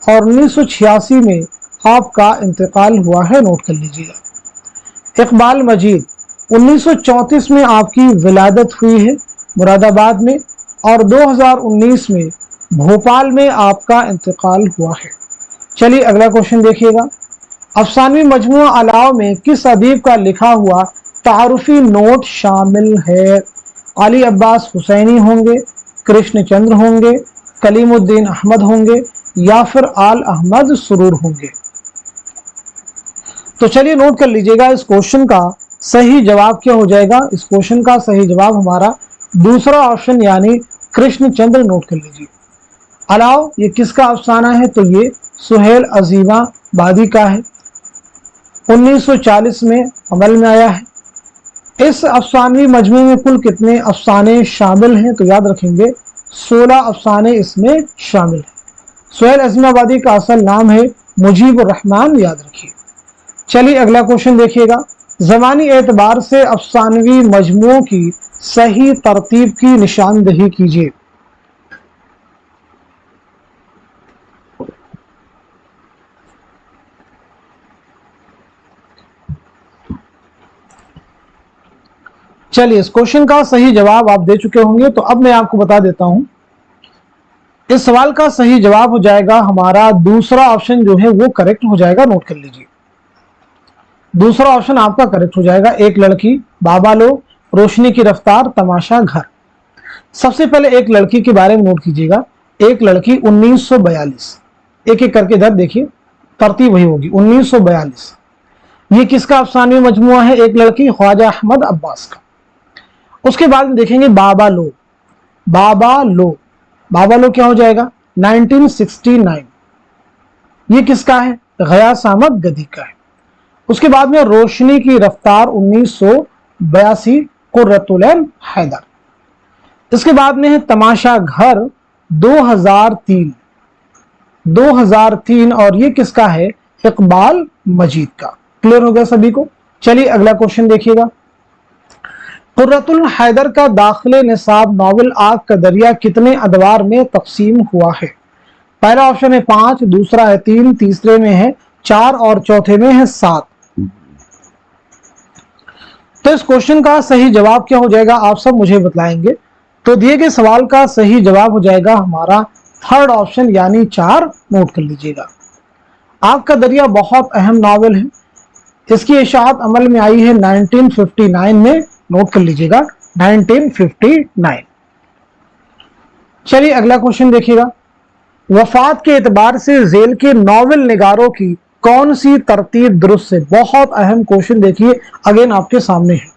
[SPEAKER 1] और 1986 में आपका इंतकाल हुआ है, नोट कर लीजिएगा। इकबाल मजीद 1934 में आपकी विलादत हुई है मुरादाबाद में और 2019 में भोपाल में आपका इंतकाल हुआ है। चलिए अगला क्वेश्चन देखिएगा। अफसानवी मजमूआ अलाव में किस अदीब का लिखा हुआ तारुफी नोट शामिल है? अली अब्बास हुसैनी होंगे, कृष्णचंद्र होंगे, कलीमुद्दीन अहमद होंगे या फिर आल अहमद सुरूर होंगे? तो चलिए नोट कर लीजिएगा, इस क्वेश्चन का सही जवाब क्या हो जाएगा। इस क्वेश्चन का सही जवाब हमारा दूसरा ऑप्शन यानी कृष्णचंद्र, नोट कर लीजिए। अलाव ये किसका अफसाना है? तो ये सुहेल अजीमाबादी का है, 1940 में अमल में आया है। इस अफसानवी मजमू में कुल कितने अफसाने शामिल हैं? तो याद रखेंगे 16 अफसाने इसमें शामिल हैं। सुहेल अजीमाबादी का असल नाम है मुजीबुर रहमान, याद रखिए। चलिए अगला क्वेश्चन देखिएगा। ज़मानी एतबार से अफसानवी मजमुओं की सही तरतीब की निशानदही कीजिए। चलिए इस क्वेश्चन का सही जवाब आप दे चुके होंगे, तो अब मैं आपको बता देता हूं। इस सवाल का सही जवाब हो जाएगा हमारा दूसरा ऑप्शन जो है वो करेक्ट हो जाएगा, नोट कर लीजिए। दूसरा ऑप्शन आपका करेक्ट हो जाएगा। एक लड़की, बाबा लोग, रोशनी की रफ्तार, तमाशा घर। सबसे पहले एक लड़की के बारे में नोट कीजिएगा। एक लड़की 1942, एक एक करके इधर देखिए, तरतीब वही होगी। 1942 ये किसका अफसानवी मजमुआ है? एक लड़की, ख्वाजा अहमद अब्बास का। उसके बाद में देखेंगे बाबा लोग। बाबा लोग क्या हो जाएगा? 1969 ये किसका है? गयास अहमद गदी का है। उसके बाद में रोशनी की रफ्तार 1982, कुर्रतुल ऐन हैदर। इसके बाद में है तमाशा घर 2003 और ये किसका है? इकबाल मजीद का। क्लियर हो गया सभी को? चलिए अगला क्वेश्चन देखिएगा। कुर्रतुल हैदर का दाखिले निसाब नॉवल आग का दरिया कितने अदवार में तकसीम हुआ है? पहला ऑप्शन है 5, दूसरा है 3, तीसरे में है 4 और चौथे में है 7। तो इस क्वेश्चन का सही जवाब क्या हो जाएगा आप सब मुझे बतलाएंगे। तो दिए गए सवाल का सही जवाब हो जाएगा हमारा थर्ड ऑप्शन यानी 4, नोट कर लीजिएगा। आग का दरिया बहुत अहम नॉवल है। इसकी इशाअत अमल में आई है 1959 में, नोट कर लीजिएगा 1959। चलिए अगला क्वेश्चन देखिएगा। वफात के एतबार से जेल के नॉवल निगारों की कौन सी तरतीब दुरुस्त है? बहुत अहम क्वेश्चन देखिए, अगेन आपके सामने है।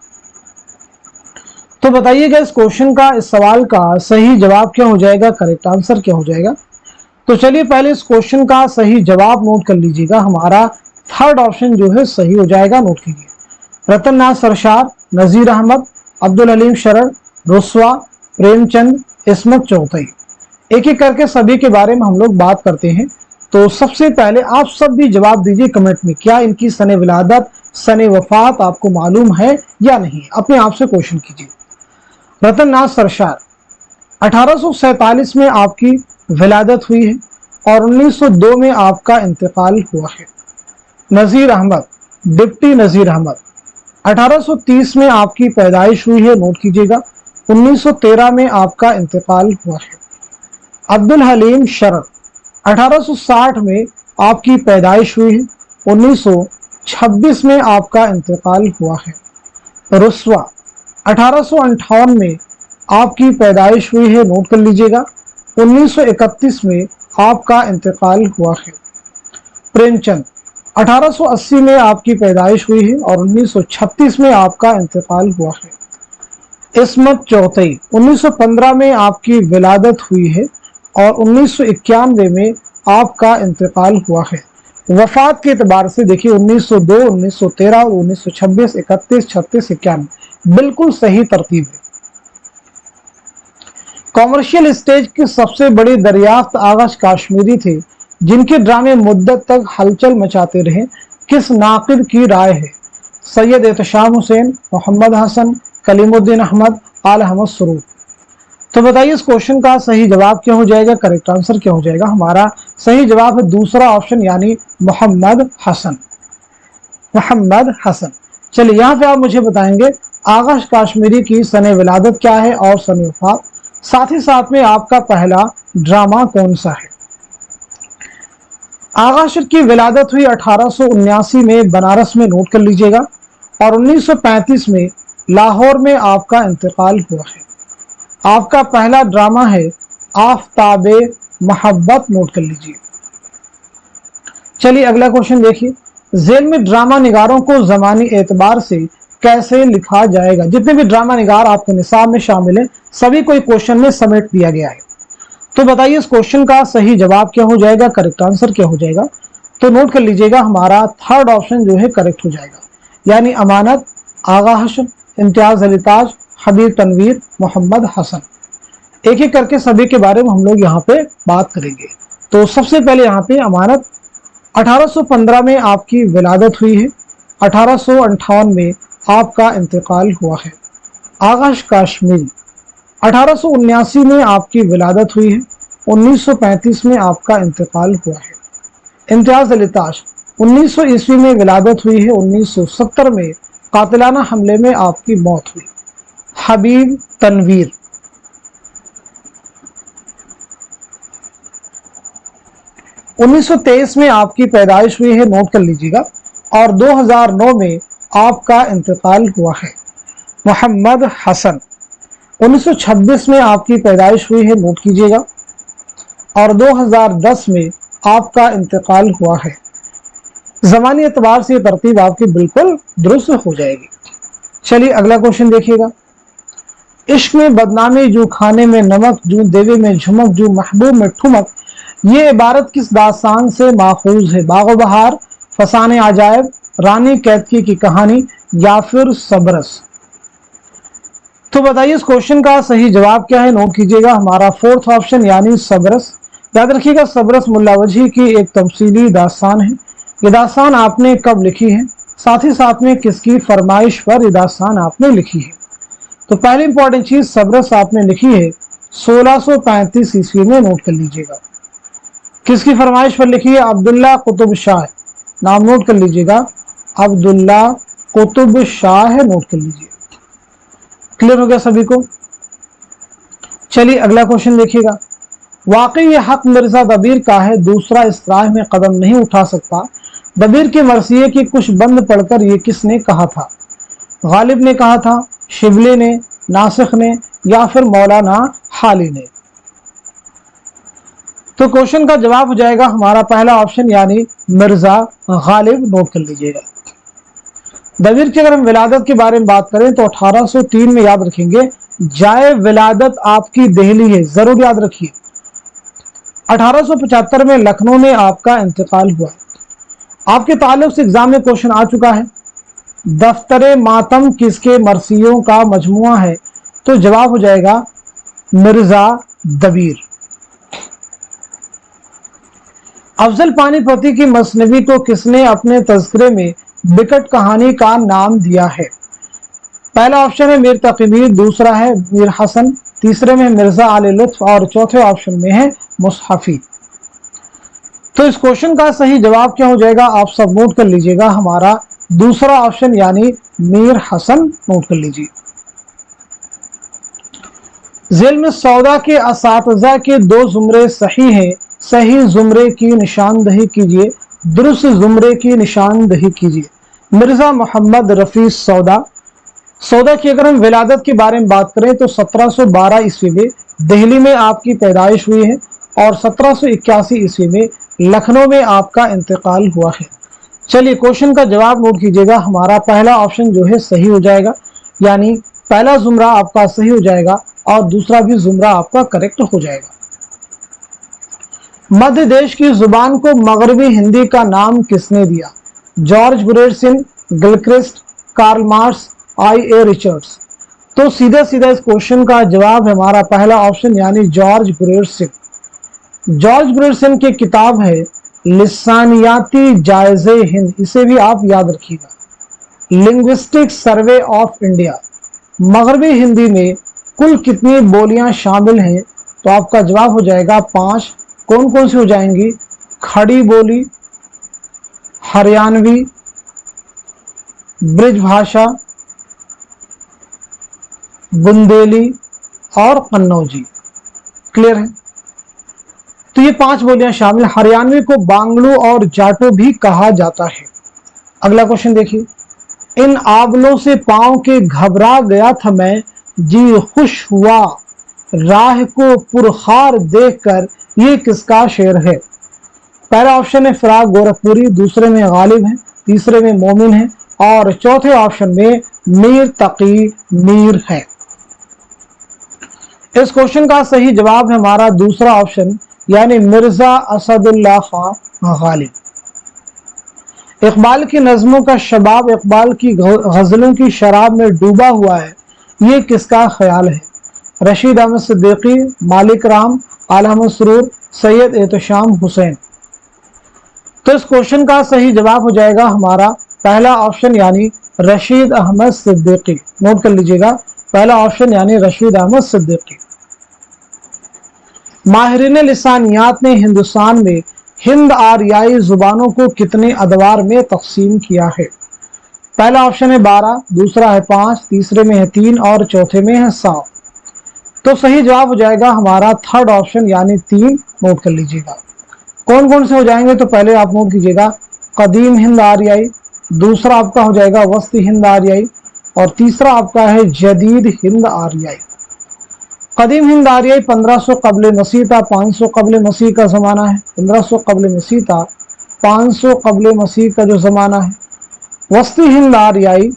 [SPEAKER 1] तो बताइएगा इस क्वेश्चन का, इस सवाल का सही जवाब क्या हो जाएगा, करेक्ट आंसर क्या हो जाएगा। तो चलिए पहले इस क्वेश्चन का सही जवाब नोट कर लीजिएगा। हमारा थर्ड ऑप्शन जो है सही हो जाएगा, नोट कीजिए। रतन नाथ सरशार, नजीर अहमद, अब्दुल हलीम शरण, रुस्वा, प्रेमचंद, इस्मत चौथई। एक एक करके सभी के बारे में हम लोग बात करते हैं। तो सबसे पहले आप सब भी जवाब दीजिए कमेंट में, क्या इनकी सने विलादत सने वफात आपको मालूम है या नहीं। अपने आप से क्वेश्चन कीजिए। रतन नाथ सरशार 1847 में आपकी विलादत हुई है और 1902 में आपका इंतकाल हुआ है। नज़ीर अहमद, डिप्टी नज़ीर अहमद 1830 में आपकी पैदाइश हुई है, नोट कीजिएगा। 1913 में आपका इंतकाल हुआ है। अब्दुल हलीम शरण 1860 में आपकी पैदाइश हुई है, 1926 में आपका इंतकाल हुआ है। रुस्वा 1858 में आपकी पैदाइश हुई है, नोट कर लीजिएगा। 1931 में आपका इंतकाल हुआ है। प्रेमचंद 1880 में आपकी पैदाइश हुई है और 1936 में आपका इंतकाल हुआ है। इस्मत चौथई 1915 में आपकी विलादत हुई है और 1991 में आपका इंतकाल हुआ है। वफात के एतबार से देखिए 1902, 1913, 1926, 31, 36, 91 बिल्कुल सही तरतीब है। कॉमर्शियल स्टेज की सबसे बड़ी दरियाफ्त आगाश काश्मीरी थे, जिनके ड्रामे मुद्दत तक हलचल मचाते रहे, किस नाकिद की राय है? सैयद एहतशाम हुसैन, मोहम्मद हसन, कलीमुद्दीन अहमद, आल अहमद सुरूर। तो बताइए इस क्वेश्चन का सही जवाब क्या हो जाएगा, करेक्ट आंसर क्या हो जाएगा? हमारा सही जवाब है दूसरा ऑप्शन यानी मोहम्मद हसन। मोहम्मद हसन। चलिए यहाँ पे आप मुझे बताएंगे आगाश काश्मीरी की सने विलादत क्या है और सने वफात, साथ ही साथ में आपका पहला ड्रामा कौन सा है। आगाश की विलादत हुई 1879 में बनारस में, नोट कर लीजिएगा, और 1935 में लाहौर में आपका इंतकाल हुआ है। आपका पहला ड्रामा है आफताबे मोहब्बत, नोट कर लीजिए। चलिए अगला क्वेश्चन देखिए। जेल में ड्रामा निगारों को ज़मानी एतबार से कैसे लिखा जाएगा? जितने भी ड्रामा निगार आपके निसाब में शामिल हैं सभी को एक क्वेश्चन में समेट दिया गया है। तो बताइए इस क्वेश्चन का सही जवाब क्या हो जाएगा, करेक्ट आंसर क्या हो जाएगा? तो नोट कर लीजिएगा, हमारा थर्ड ऑप्शन जो है करेक्ट हो जाएगा, यानी अमानत, आगा हसन, इम्तियाज अली ताज, हबीब तनवीर, मोहम्मद हसन। एक एक करके सभी के बारे में हम लोग यहाँ पे बात करेंगे। तो सबसे पहले यहाँ पे अमानत 1815 में आपकी विलादत हुई है, 1858 में आपका इंतकाल हुआ है। आगाश काश्मीरी 1879 में आपकी विलादत हुई है, 1935 में आपका इंतकाल हुआ है। इम्तियाज अली ताज 1900 ईस्वी में विलादत हुई है, 1970 में कातिलाना हमले में आपकी मौत हुई। हबीब तनवीर 1923 में आपकी पैदाइश हुई है, नोट कर लीजिएगा, और 2009 में आपका इंतकाल हुआ है। मोहम्मद हसन 1926 में आपकी पैदाइश हुई है, नोट कीजिएगा, और 2010 में आपका इंतकाल हुआ है। ज़मानी एतबार से ये तरतीब आपकी बिल्कुल दुरुस्त हो जाएगी। चलिए अगला क्वेश्चन देखिएगा। इश्क में बदनामी जू खाने में नमक, जू देवे में झुमक, जू महबूब में ठुमक, ये इबारत किस दास्तान से माखूज है? बागो बहार, फसाने आजायब, रानी कैतकी की कहानी, या फिर सबरस। तो बताइए इस क्वेश्चन का सही जवाब क्या है, नोट कीजिएगा, हमारा फोर्थ ऑप्शन यानी सबरस। याद रखिएगा सबरस मुल्ला वजही की एक तमसीली दास्तान है। ये दास्तान आपने कब लिखी है, साथ ही साथ में किसकी फरमाइश पर ये दास्तान आपने लिखी है? तो पहली इंपॉर्टेंट चीज, सबरस आपने लिखी है 1635 ईस्वी में, नोट कर लीजिएगा। किसकी फरमाइश पर लिखी है? अब्दुल्ला कुतुब शाह, नाम नोट कर लीजिएगा, अब्दुल्ला कुतुब शाह है, नोट कर लीजिए। क्लियर हो गया सभी को? चलिए अगला क्वेश्चन देखिएगा। वाकई ये हक मिर्जा दबीर का है, दूसरा इस राह में कदम नहीं उठा सकता। दबीर के मरसिये की कुछ बंद पढ़कर ये किसने कहा था? गालिब ने कहा था, शिबली ने, नासिख ने, या फिर मौलाना हाली ने? तो क्वेश्चन का जवाब हो जाएगा हमारा पहला ऑप्शन यानी मिर्जा गालिब, नोट कर लीजिएगा। दबीर की अगर हम विलादत के बारे में बात करें तो 1803 में, याद रखेंगे, जाए विलादत आपकी दिल्ली है, जरूर याद रखिए। 1875 में लखनऊ में आपका इंतकाल हुआ। आपके ताल्लुक से एग्जाम में क्वेश्चन आ चुका है, दफ्तर मातम किसके मरसियों का मजमुआ है? तो जवाब हो जाएगा मिर्जा दबीर। अफजल पानीपती की मसनवी को किसने अपने तज़किरे में बिकट कहानी का नाम दिया है? पहला ऑप्शन है मीर तकीमीर, दूसरा है मीर हसन, तीसरे में मिर्जा आली लुत्फ और चौथे ऑप्शन में है मुसहफी। तो इस क्वेश्चन का सही जवाब क्या हो जाएगा? आप सब नोट कर लीजिएगा, हमारा दूसरा ऑप्शन यानी मीर हसन नोट कर लीजिए। झेल में सौदा के असातिज़ा के दो जुमरे सही हैं, सही जुमरे की निशानदही कीजिए, दुरुस्त जुमरे की निशानदही कीजिए। मिर्जा मोहम्मद रफी सौदा। सौदा की अगर हम विलादत के बारे में बात करें तो 1712 ईस्वी में दिल्ली में आपकी पैदाइश हुई है और 1781 ईस्वी में लखनऊ में आपका इंतकाल हुआ है। चलिए क्वेश्चन का जवाब नोट कीजिएगा, हमारा पहला ऑप्शन जो है सही हो जाएगा, यानी पहला जुमरा आपका सही हो जाएगा और दूसरा भी जुमरा आपका करेक्ट हो जाएगा। मध्य देश की जुबान को मगरबी हिंदी का नाम किसने दिया? George Grierson, Gilchrist, Karl Marx, I A. Richards. तो सीधा सीधा इस क्वेश्चन का जवाब है हमारा पहला ऑप्शन यानी जॉर्ज ग्रेरसन। जॉर्ज ग्रेरसन की किताब है लिसानियाती जायजे हिंद, इसे भी आप याद रखिएगा। Linguistic survey of India. मगरबी हिंदी में कुल कितनी बोलियां शामिल हैं? तो आपका जवाब हो जाएगा 5। कौन कौन सी हो जाएंगी? खड़ी बोली, हरियाणवी, ब्रिज भाषा, बुंदेली और कन्नौजी। क्लियर है? तो ये 5 बोलियां शामिल। हरियाणवी को बांग्लू और जाटो भी कहा जाता है। अगला क्वेश्चन देखिए, इन आबलों से पांव के घबरा गया था मैं, जी खुश हुआ राह को पुरखार देखकर, ये किसका शेर है? पहला ऑप्शन है फिराक गोरखपुरी, दूसरे में गालिब है, तीसरे में मोमिन है और चौथे ऑप्शन में मीर तकी मीर है। इस क्वेश्चन का सही जवाब है हमारा दूसरा ऑप्शन यानी मिर्जा असदुल्ला खां गालिब। इकबाल की नज़मों का शबाब इकबाल की गजलों की शराब में डूबा हुआ है, ये किसका ख्याल है? रशीद अहमद सिद्दीकी, मालिक राम, आला अहमद सरूर, सैयद एहतशाम हुसैन। तो इस क्वेश्चन का सही जवाब हो जाएगा हमारा पहला ऑप्शन यानी रशीद अहमद सिद्दीकी। नोट कर लीजिएगा, पहला ऑप्शन यानी रशीद अहमद सिद्दीकी। माहिरीन लिसानियात ने हिंदुस्तान में हिंद आरियाई जुबानों को कितने अदवार में तकसीम किया है? पहला ऑप्शन है 12, दूसरा है 5, तीसरे में है 3 और चौथे में है 7। तो सही जवाब हो जाएगा हमारा थर्ड ऑप्शन यानी 3। नोट कर लीजिएगा। कौन कौन से हो जाएंगे? तो पहले आप नोट कीजिएगा, कदीम हिंद आरियाई, दूसरा आपका हो जाएगा वस्ती हिंद आरियाई और तीसरा आपका है जदीद हिंद आरियाई। कदीम हिंद आरियाई 1500 कबल मसीह था, 500 कबल मसीह का ज़माना है। 1500 कबल मसीह था, 500 कबल मसीह का जो ज़माना है। वस्ती हिंद आरियाई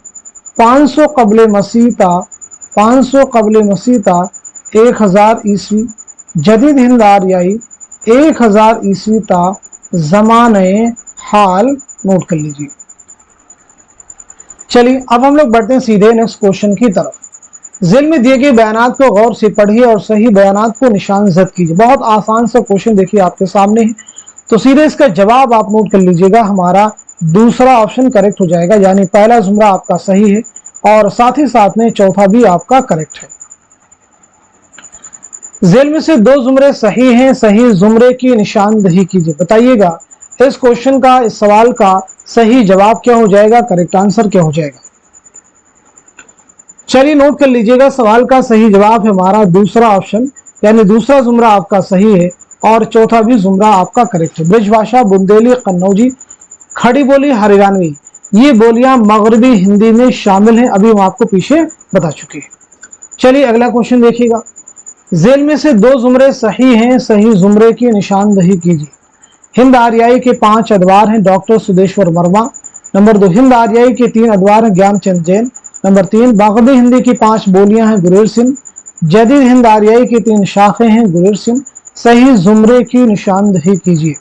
[SPEAKER 1] 500 कबल मसीह था, 500 कबल मसीह था 1000 ईस्वी। जदीद हिंद आरियाई 1000 ईस्वी था ज़माने हाल। नोट कर लीजिए। चलिए अब हम लोग बढ़ते हैं सीधे नेक्स्ट क्वेश्चन की तरफ। ज़िल में दिए गए बयानात को गौर से पढ़िए और सही बयानात को निशान ज़द कीजिए। बहुत आसान सा क्वेश्चन देखिए आपके सामने है, तो सीधे इसका जवाब आप नोट कर लीजिएगा, हमारा दूसरा ऑप्शन करेक्ट हो जाएगा, यानी पहला जुमरा आपका सही है और साथ ही साथ में चौथा भी आपका करेक्ट है। ज़ेल में से 2 जुमरे सही हैं, सही जुमरे की निशानदही कीजिए। बताइएगा इस क्वेश्चन का, इस सवाल का सही जवाब क्या हो जाएगा, करेक्ट आंसर क्या हो जाएगा? चलिए नोट कर लीजिएगा, सवाल का सही जवाब है हमारा दूसरा ऑप्शन, यानी दूसरा जुमरा आपका सही है और चौथा भी जुमरा आपका करेक्ट है। ब्रिज भाषा, बुंदेली, कन्नौजी, खड़ी बोली, हरियाणवी, ये बोलियां मगरबी हिंदी में शामिल हैं, अभी हम आपको पीछे बता चुके हैं। चलिए अगला क्वेश्चन देखिएगा। ज़ेल में से 2 जुमरे सही हैं, सही जुमरे की निशानदही कीजिए। हिंद आरियाई के 5 अदवार हैं, डॉक्टर सुदेश्वर वर्मा। नंबर 2, हिंद आरियाई के 3 अदवार हैं, ज्ञानचंद जैन। नंबर 3, बागदी हिंदी की 5 बोलियां हैं, गुरेर सिंह। जदीद हिंद आरियाई की 3 शाखें हैं, गुरेर सिंह। सही जुमरे की निशानदही कीजिए।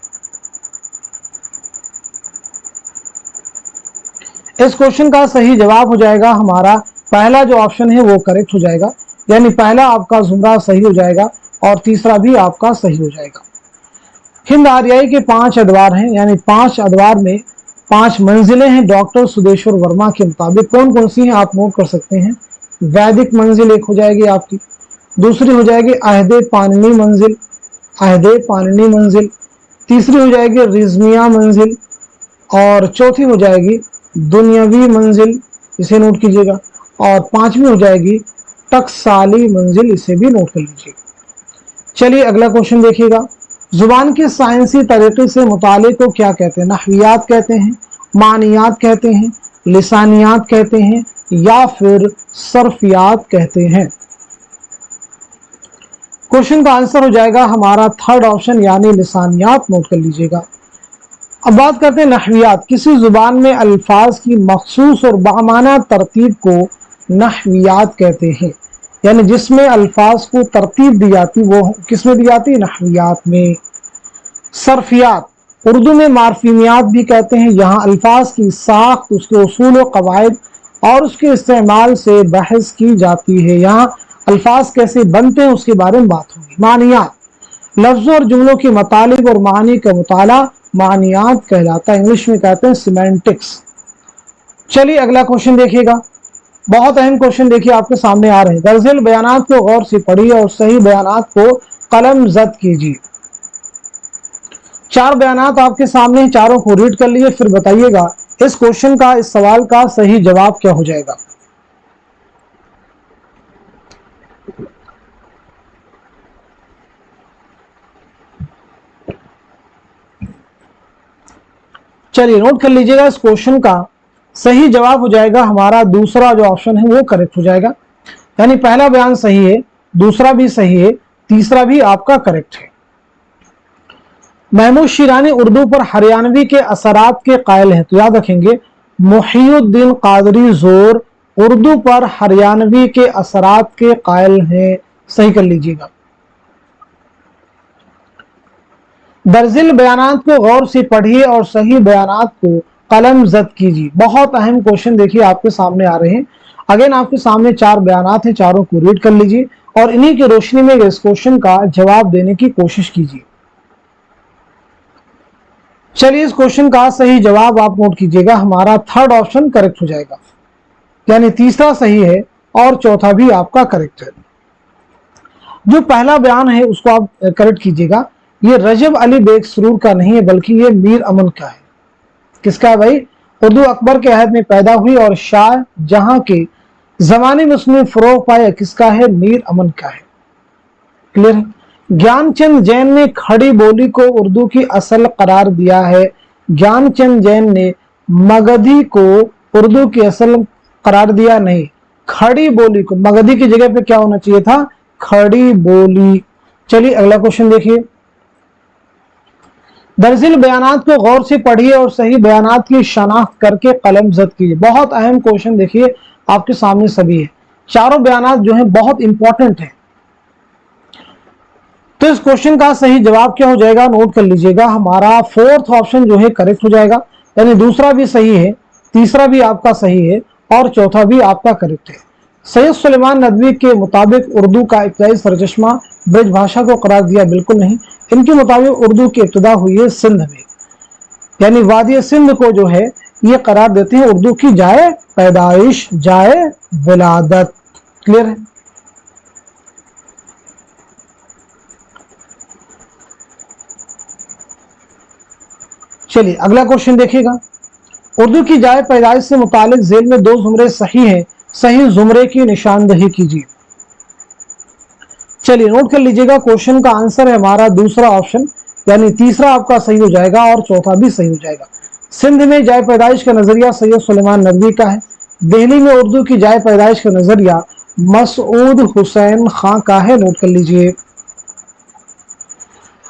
[SPEAKER 1] इस क्वेश्चन का सही जवाब हो जाएगा हमारा पहला जो ऑप्शन है वो करेक्ट हो जाएगा, यानी पहला आपका जुमरा सही हो जाएगा और तीसरा भी आपका सही हो जाएगा। हिंद आर्याई के 5 अदवार हैं, यानी 5 अदवार में 5 मंजिलें हैं डॉक्टर सुदेश्वर वर्मा के मुताबिक। कौन कौन सी हैं आप नोट कर सकते हैं। वैदिक मंजिल एक हो जाएगी आपकी, दूसरी हो जाएगी अहदे पाननी मंजिल, अहदे पाननी मंजिल, तीसरी हो जाएगी रिजमिया मंजिल और चौथी हो जाएगी दुनियावी मंजिल, इसे नोट कीजिएगा, और पांचवी हो जाएगी टकसाली मंजिल, इसे भी नोट कर लीजिए। चलिए अगला क्वेश्चन देखिएगा। जुबान के साइंसी तरीके से मुताले को क्या कहते हैं। नहवियात कहते हैं, मानियात कहते हैं, लिसानियात कहते हैं या फिर सर्फियात कहते हैं। क्वेश्चन का आंसर हो जाएगा हमारा थर्ड ऑप्शन यानी लिसानियात, नोट कर लीजिएगा। अब बात करते हैं नहवियात। किसी जुबान में अल्फाज की मखसूस और बामाना तरतीब को नहवियात कहते हैं, यानी जिसमें अल्फाज को तरतीब दी जाती वो किसमें दी जाती है, नहवियात में। सर्फियात उर्दू में मार्फिमियात भी कहते हैं, यहाँ अल्फाज की साख्त, उसके उसूल व कवायद और उसके इस्तेमाल से बहस की जाती है, यहाँ अल्फाज कैसे बनते हैं उसके बारे में बात होगी। मानियात लफ्ज़ों और जुमलों की मतालिब और मानी का मुताला मानियात कहलाता है, इंग्लिश में कहते हैं सिमेंटिक्स। चलिए अगला क्वेश्चन देखिएगा, बहुत अहम क्वेश्चन देखिए आपके सामने आ रहे हैं। दरअसल बयानात को गौर से पढ़िए और सही बयानात को कलम जद कीजिए। 4 बयानात आपके सामने, चारों को रीड कर लीजिए, फिर बताइएगा इस क्वेश्चन का, इस सवाल का सही जवाब क्या हो जाएगा। चलिए नोट कर लीजिएगा, इस क्वेश्चन का सही जवाब हो जाएगा हमारा दूसरा जो ऑप्शन है वो करेक्ट हो जाएगा, यानी पहला बयान सही है, दूसरा भी सही है, तीसरा भी आपका करेक्ट है। महमूद शिरानी उर्दू पर हरियाणवी के असरात के कायल हैं, तो याद रखेंगे मुहियुद्दीन कादरी जोर उर्दू पर हरियाणवी के असरात के कायल हैं, सही कर लीजिएगा। दरअसल बयानात को गौर से पढ़िए और सही बयानात को कलम जद कीजिए। बहुत अहम क्वेश्चन देखिए आपके सामने आ रहे हैं। अगेन आपके सामने 4 बयानात हैं, चारों को रीड कर लीजिए और इन्हीं की रोशनी में इस क्वेश्चन का जवाब देने की कोशिश कीजिए। चलिए इस क्वेश्चन का सही जवाब आप नोट कीजिएगा, हमारा थर्ड ऑप्शन करेक्ट हो जाएगा, यानी तीसरा सही है और चौथा भी आपका करेक्ट है। जो पहला बयान है उसको आप करेक्ट कीजिएगा, ये रजब अली बेग सरूर का नहीं है बल्कि ये मीर अमन का है। किसका है भाई, उर्दू अकबर के अहद में पैदा हुई और शाह जहां के जमाने में उसने फरोग पाया, किसका है, मीर अमन का है। क्लियर है। ज्ञानचंद जैन ने खड़ी बोली को उर्दू की असल करार दिया है। ज्ञानचंद जैन ने मगधी को उर्दू की असल करार दिया नहीं, खड़ी बोली को, मगधी की जगह पे क्या होना चाहिए था, खड़ी बोली। चलिए अगला क्वेश्चन देखिए। दरअसल बयानात को गौर से पढ़िए और सही बयानात की शनाख्त करके कलम जद कीजिए। बहुत अहम क्वेश्चन देखिए आपके सामने सभी है, चारों बयानात जो है बहुत इंपॉर्टेंट है। तो इस क्वेश्चन का सही जवाब क्या हो जाएगा, नोट कर लीजिएगा, हमारा फोर्थ ऑप्शन जो है करेक्ट हो जाएगा, यानी दूसरा भी सही है, तीसरा भी आपका सही है और चौथा भी आपका करेक्ट है। सैयद सुलेमान नदवी के मुताबिक उर्दू का इब्तदाई सरचश्मा ब्रज भाषा को करार दिया, बिल्कुल नहीं। इनके मुताबिक उर्दू की इब्तदा हुई है सिंध में, यानी वादी सिंध को जो है ये करार देते हैं उर्दू की जाए पैदाइश, जाए विलादत। क्लियर है। चलिए अगला क्वेश्चन देखिएगा। उर्दू की जाए पैदाइश से मुतालिक जेल में 2 जुमरे सही हैं, सही जुमरे की निशानदही कीजिए। चलिए नोट कर लीजिएगा, क्वेश्चन का आंसर है हमारा दूसरा ऑप्शन, यानी तीसरा आपका सही हो जाएगा और चौथा भी सही हो जाएगा। सिंध में जाए पैदाइश का नजरिया सैयद सुलेमान नदवी का है। दिल्ली में उर्दू की जाए पैदाइश का नजरिया मसूद हुसैन खां का है, नोट कर लीजिए।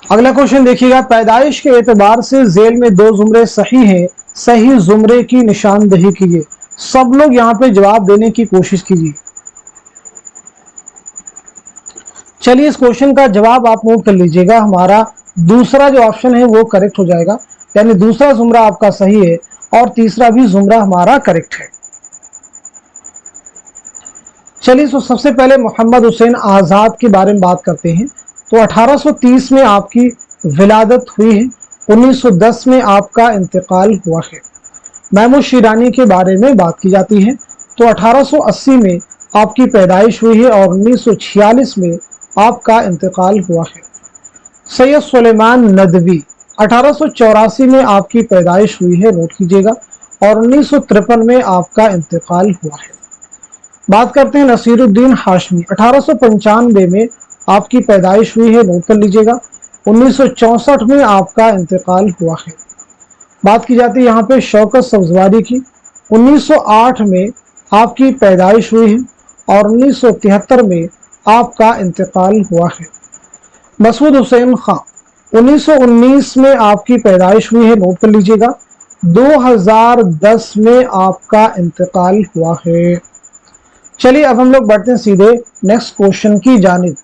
[SPEAKER 1] अगला क्वेश्चन देखिएगा, पैदाइश के एतबार से जेल में 2 जुमरे सही हैं, सही जुमरे की निशानदही कीजिए। सब लोग यहाँ पे जवाब देने की कोशिश कीजिए। चलिए इस क्वेश्चन का जवाब आप नोट कर लीजिएगा, हमारा दूसरा जो ऑप्शन है वो करेक्ट हो जाएगा, यानी दूसरा जुमरा आपका सही है और तीसरा भी जुमरा हमारा करेक्ट है। चलिए तो सबसे पहले मोहम्मद हुसैन आज़ाद के बारे में बात करते हैं। तो 1830 में आपकी विलादत हुई है, 1910 में आपका इंतकाल हुआ है। महमूद शिरानी के बारे में बात की जाती है तो 1880 में आपकी पैदाइश हुई है और 1946 में आपका इंतकाल हुआ है। सैयद सुलेमान नदवी 1884 में आपकी पैदाइश हुई है, नोट कीजिएगा, और 1953 में आपका इंतकाल हुआ है। बात करते हैं नसीरुद्दीन हाशमी, 1895 में आपकी पैदाइश हुई है, नोट कर लीजिएगा, 1964 में आपका इंतकाल हुआ है। बात की जाती है यहाँ पे शौकत सब्जवारी की, 1908 में आपकी पैदाइश हुई है और 1973 में आपका इंतकाल हुआ है। मसूद हुसैन खां 1919 में आपकी पैदाइश हुई है, नोट कर लीजिएगा, 2010 में आपका इंतकाल हुआ है। चलिए अब हम लोग बढ़ते हैं सीधे नेक्स्ट क्वेश्चन की जानिब।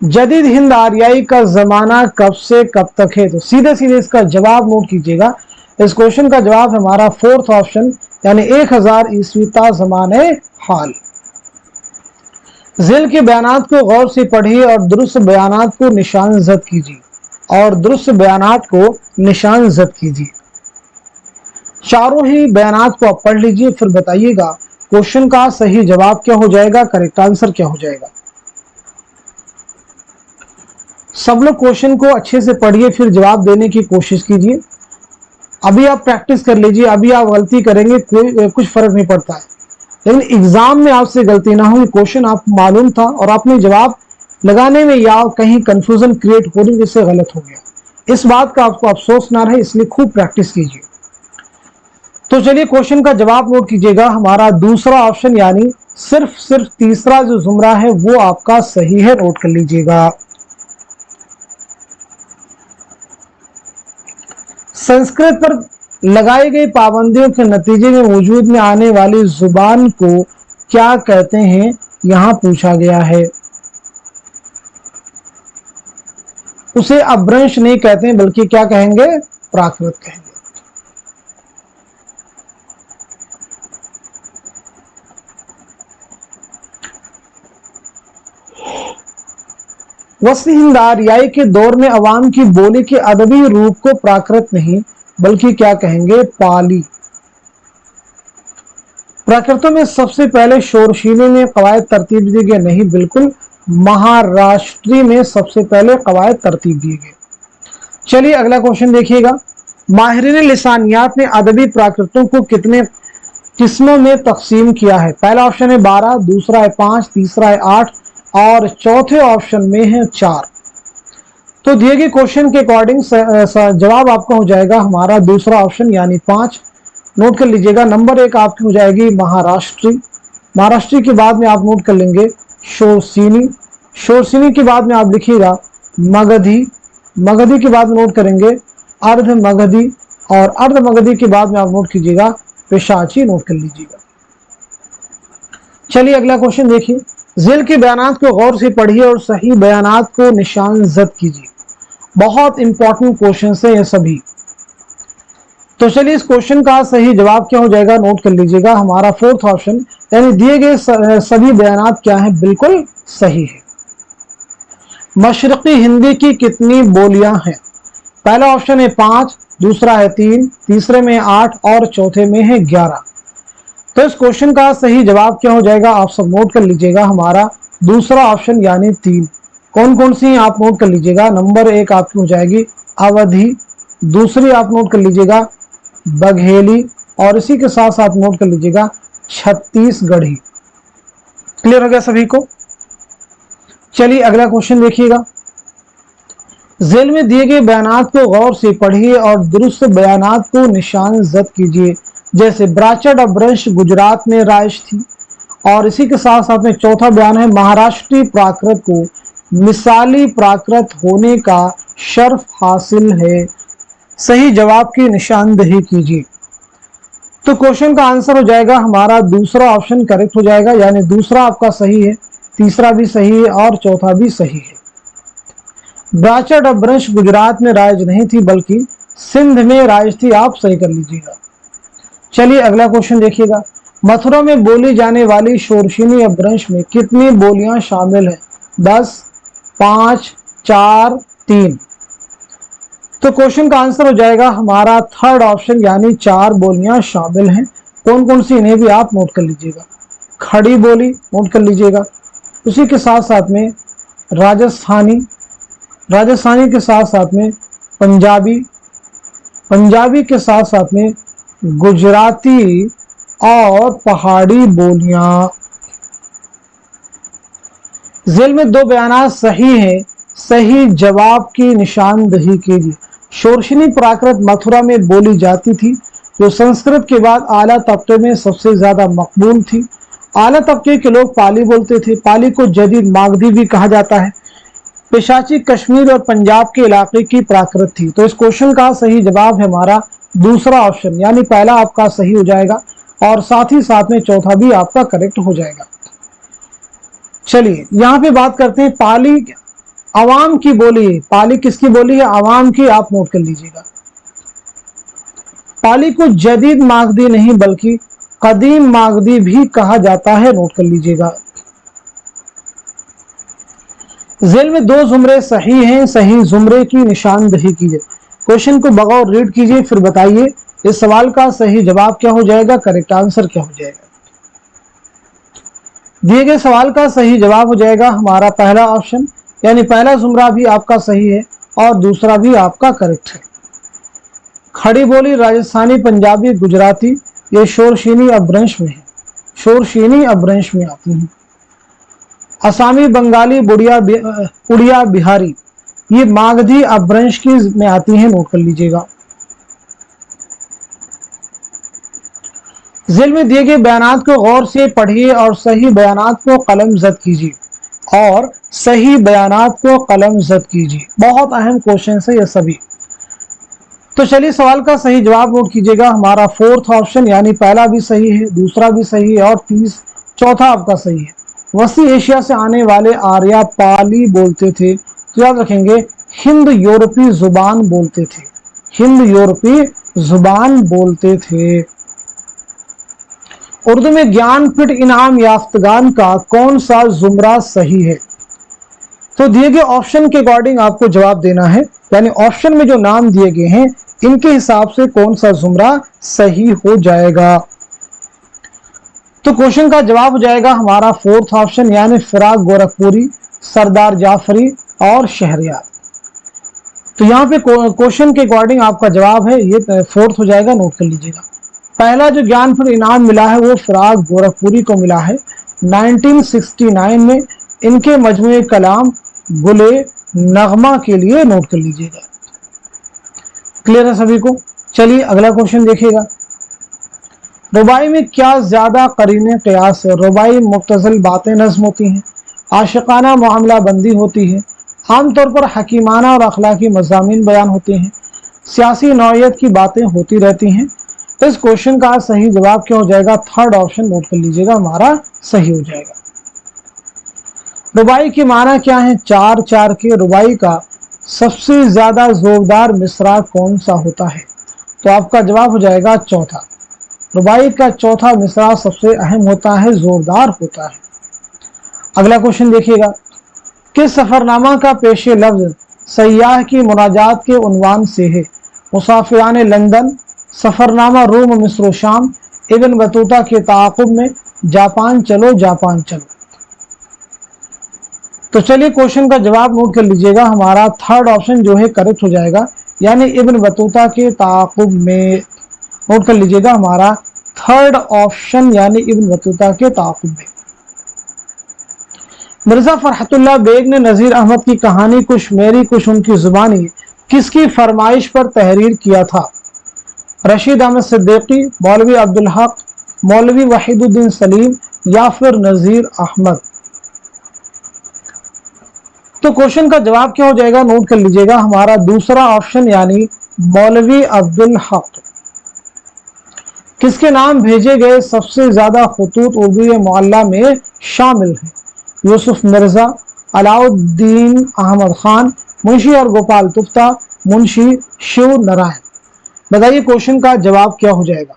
[SPEAKER 1] जदीद हिंद आर्याई का जमाना कब से कब तक है? तो सीधे सीधे इसका जवाब नोट कीजिएगा। इस क्वेश्चन का जवाब हमारा फोर्थ ऑप्शन यानी 1000 ईस्वी ता ज़माने हाल। ज़िल के बयानात को गौर से पढ़िए और दुरुस्त बयानात को निशान ज़द कीजिए और दुरुस्त बयानात को निशान ज़द कीजिए। चारों ही बयानात को आप पढ़ लीजिए, फिर बताइएगा क्वेश्चन का सही जवाब क्या हो जाएगा, करेक्ट आंसर क्या हो जाएगा। सब लोग क्वेश्चन को अच्छे से पढ़िए, फिर जवाब देने की कोशिश कीजिए। अभी आप प्रैक्टिस कर लीजिए, अभी आप गलती करेंगे कुछ फर्क नहीं पड़ता है, लेकिन एग्जाम में आपसे गलती ना हो। क्वेश्चन आपको मालूम था और आपने जवाब लगाने में या कहीं कंफ्यूजन क्रिएट हो रही जिससे गलत हो गया, इस बात का आपको अफसोस ना रहे, इसलिए खूब प्रैक्टिस कीजिए। तो चलिए क्वेश्चन का जवाब नोट कीजिएगा। हमारा दूसरा ऑप्शन यानी सिर्फ तीसरा जो जुमरा है वो आपका सही है, नोट कर लीजिएगा। संस्कृत पर लगाई गई पाबंदियों के नतीजे में वजूद में आने वाली जुबान को क्या कहते हैं, यहां पूछा गया है। उसे अपभ्रंश नहीं कहते हैं बल्कि क्या कहेंगे, प्राकृत कहेंगे। वस्ती हिंद आर्याई के दौर में अवाम की बोली के अदबी रूप को प्राकृत नहीं बल्कि क्या कहेंगे, पाली। प्राकृतों में सबसे पहले शोरशीली में कवायद तरतीब दिए गए, नहीं, बिल्कुल महाराष्ट्री में सबसे पहले कवायद तरतीब दिए गए। चलिए अगला क्वेश्चन देखिएगा। माहिरीन लिसानियात ने अदबी प्राकृतों को कितने किस्मों में तकसीम किया है? पहला ऑप्शन है 12, दूसरा है 5, तीसरा है 8 और चौथे ऑप्शन में है 4। तो दिए गए क्वेश्चन के अकॉर्डिंग जवाब आपका हो जाएगा हमारा दूसरा ऑप्शन यानी 5। नोट कर लीजिएगा। नंबर 1 आपकी हो जाएगी महाराष्ट्री, महाराष्ट्री के बाद में आप नोट कर लेंगे शोरसीनी, शोरसीनी के बाद में आप लिखिएगा मगधी, मगधी के बाद नोट करेंगे अर्ध मगधी और अर्ध मगधी के बाद में आप नोट कीजिएगा पेशाची, नोट कर लीजिएगा। चलिए अगला क्वेश्चन देखिए। ज़िल के बयानात को गौर से पढ़िए और सही बयानात को निशान ज़द कीजिए। बहुत इंपॉर्टेंट क्वेश्चन है ये सभी। तो चलिए इस क्वेश्चन का सही जवाब क्या हो जाएगा, नोट कर लीजिएगा। हमारा फोर्थ ऑप्शन यानी दिए गए सभी बयानात क्या है, बिल्कुल सही है। मशरकी हिंदी की कितनी बोलियां हैं? पहला ऑप्शन है 5, दूसरा है 3, तीसरे में 8 और चौथे में है 11। तो इस क्वेश्चन का सही जवाब क्या हो जाएगा, आप सब नोट कर लीजिएगा। हमारा दूसरा ऑप्शन यानी 3। कौन कौन सी आप नोट कर लीजिएगा। नंबर 1 आपकी हो जाएगी अवधी, दूसरी आप नोट कर लीजिएगा बघेली और इसी के साथ साथ नोट कर लीजिएगा छत्तीसगढ़ी। क्लियर हो गया सभी को। चलिए अगला क्वेश्चन देखिएगा। ज़ेल में दिए गए बयानात को गौर से पढ़िए और दुरुस्त बयानात को निशान ज़द कीजिए। जैसे ब्राचड अपभ्रंश गुजरात में राइज थी और इसी के साथ साथ में चौथा बयान है महाराष्ट्री प्राकृत को मिसाली प्राकृत होने का शर्फ हासिल है। सही जवाब की निशानदेही कीजिए। तो क्वेश्चन का आंसर हो जाएगा हमारा दूसरा ऑप्शन करेक्ट हो जाएगा, यानी दूसरा आपका सही है, तीसरा भी सही है और चौथा भी सही है। ब्राचड अपभ्रंश गुजरात में राइज नहीं थी बल्कि सिंध में राज थी, आप सही कर लीजिएगा। चलिए अगला क्वेश्चन देखिएगा। मथुरा में बोली जाने वाली शोरशिनी अपभ्रंश में कितनी बोलियां शामिल हैं? 10, 5, 4, 3। तो क्वेश्चन का आंसर हो जाएगा हमारा थर्ड ऑप्शन, यानी 4 बोलियां शामिल हैं। कौन कौन सी, इन्हें भी आप नोट कर लीजिएगा। खड़ी बोली नोट कर लीजिएगा, उसी के साथ साथ में राजस्थानी, राजस्थानी के साथ साथ में पंजाबी, पंजाबी के साथ साथ में गुजराती और पहाड़ी बोलियां। झेल में 2 बयानात सही हैं, सही जवाब की निशानदही कीजिए। शोरशिनी प्राकृत मथुरा में बोली जाती थी, जो संस्कृत के बाद आला तबके में सबसे ज्यादा मकबूल थी। आला तबके के लोग पाली बोलते थे। पाली को जदीद मागधी भी कहा जाता है। पेशाची कश्मीर और पंजाब के इलाके की प्राकृत थी। तो इस क्वेश्चन का सही जवाब है हमारा दूसरा ऑप्शन, यानी पहला आपका सही हो जाएगा और साथ ही साथ में चौथा भी आपका करेक्ट हो जाएगा। चलिए यहाँ पे बात करते हैं पाली अवाम की बोली है। पाली किसकी बोली है? अवाम की, आप नोट कर लीजिएगा। पाली को जदीद मागधी नहीं बल्कि कदीम मागधी भी कहा जाता है, नोट कर लीजिएगा। झेल में 2 जुमरे सही हैं, सही जुमरे की निशानदही कीजिए। क्वेश्चन को बगौर रीड कीजिए, फिर बताइए इस सवाल का सही जवाब क्या हो जाएगा, करेक्ट आंसर क्या हो जाएगा। दिए गए सवाल का सही जवाब हो जाएगा हमारा पहला ऑप्शन, यानी पहला जुमरा भी आपका सही है और दूसरा भी आपका करेक्ट है। खड़ी बोली राजस्थानी, पंजाबी, गुजराती ये शोरशिनी अपभ्रंश में है, शोरशिनी अपभ्रंश में आती हैं। असामी, बंगाली, उड़िया, बिहारी ये मागधी अपभ्रंश की में आती हैं, नोट कर लीजिएगा। झेल में दिए गए बयानात को गौर से पढ़िए और सही बयानात को कलम जद कीजिए, और सही बयानात को कलम जद कीजिए। बहुत अहम क्वेश्चन है ये सभी। तो चलिए सवाल का सही जवाब नोट कीजिएगा, हमारा फोर्थ ऑप्शन, यानी पहला भी सही है, दूसरा भी सही है और चौथा आपका सही है। वसी एशिया से आने वाले आर्या पाली बोलते थे, तो याद रखेंगे हिंद यूरोपी जुबान बोलते थे, हिंद यूरोपी जुबान बोलते थे। उर्दू में ज्ञानपीठ इनाम याफ्तगान का कौन सा जुमरा सही है? तो दिए गए ऑप्शन के अकॉर्डिंग आपको जवाब देना है, यानी ऑप्शन में जो नाम दिए गए हैं इनके हिसाब से कौन सा जुमरा सही हो जाएगा। तो क्वेश्चन का जवाब हो जाएगा हमारा फोर्थ ऑप्शन, यानी फिराक गोरखपुरी, सरदार जाफरी और शहरयार। तो यहाँ पे क्वेश्चन के अकॉर्डिंग आपका जवाब है ये फोर्थ हो जाएगा, नोट कर लीजिएगा। पहला जो ज्ञानपीठ इनाम मिला है वो फिराक गोरखपुरी को मिला है 1969 में, इनके मजमूए कलाम गुले नगमा के लिए, नोट कर लीजिएगा। क्लियर है सभी को? चलिए अगला क्वेश्चन देखिएगा। रुबाई में क्या ज्यादा करीने कयास है? रुबाई मुख्तसर बातें नज्म होती हैं, आशिकाना मामला बंदी होती है, आमतौर पर हकीमाना और अखलाकी मज़ामीन बयान होते हैं, सियासी नौयत की बातें होती रहती हैं। इस क्वेश्चन का सही जवाब क्या हो जाएगा? थर्ड ऑप्शन नोट कर लीजिएगा, हमारा सही हो जाएगा। रुबाई के माना क्या है? 4-4 के। रुबाई का सबसे ज्यादा जोरदार मिसरा कौन सा होता है? तो आपका जवाब हो जाएगा चौथा। रुबाई का चौथा मिसरा सबसे अहम होता है, जोरदार होता है। अगला क्वेश्चन देखिएगा। किस सफरनामा का पेशे लफ्ज सयाह की मुनाजात के उन्वान से है? मुसाफिरान लंदन, सफरनामा रूम मिस्र शाम, इब्न बतूता के ताक़ुब में, जापान चलो जापान चलो। तो चलिए क्वेश्चन का जवाब नोट कर लीजिएगा, हमारा थर्ड ऑप्शन जो है करेक्ट हो जाएगा, यानी इब्न बतूता के ताक़ुब में। नोट कर लीजिएगा, हमारा थर्ड ऑप्शन यानी इब्न बतूता के ताक़ुब में। मिर्जा फरहतुल्लाह बेग ने नज़ीर अहमद की कहानी कुछ मेरी कुछ उनकी जुबानी किसकी फरमाइश पर तहरीर किया था? रशीद अहमद सिद्दीकी, मौलवी अब्दुल हक, मौलवी वहीदुद्दीन सलीम या फिर नज़ीर अहमद। तो क्वेश्चन का जवाब क्या हो जाएगा? नोट कर लीजिएगा, हमारा दूसरा ऑप्शन यानी मौलवी अब्दुल हक। किसके नाम भेजे गए सबसे ज्यादा खतूत उर्दू मुअल्ला में शामिल हैं? यूसुफ मिर्जा, अलाउद्दीन अहमद खान, मुंशी और गोपाल तुफ्ता, मुंशी शिव नारायण। बताइए क्वेश्चन का जवाब क्या हो जाएगा।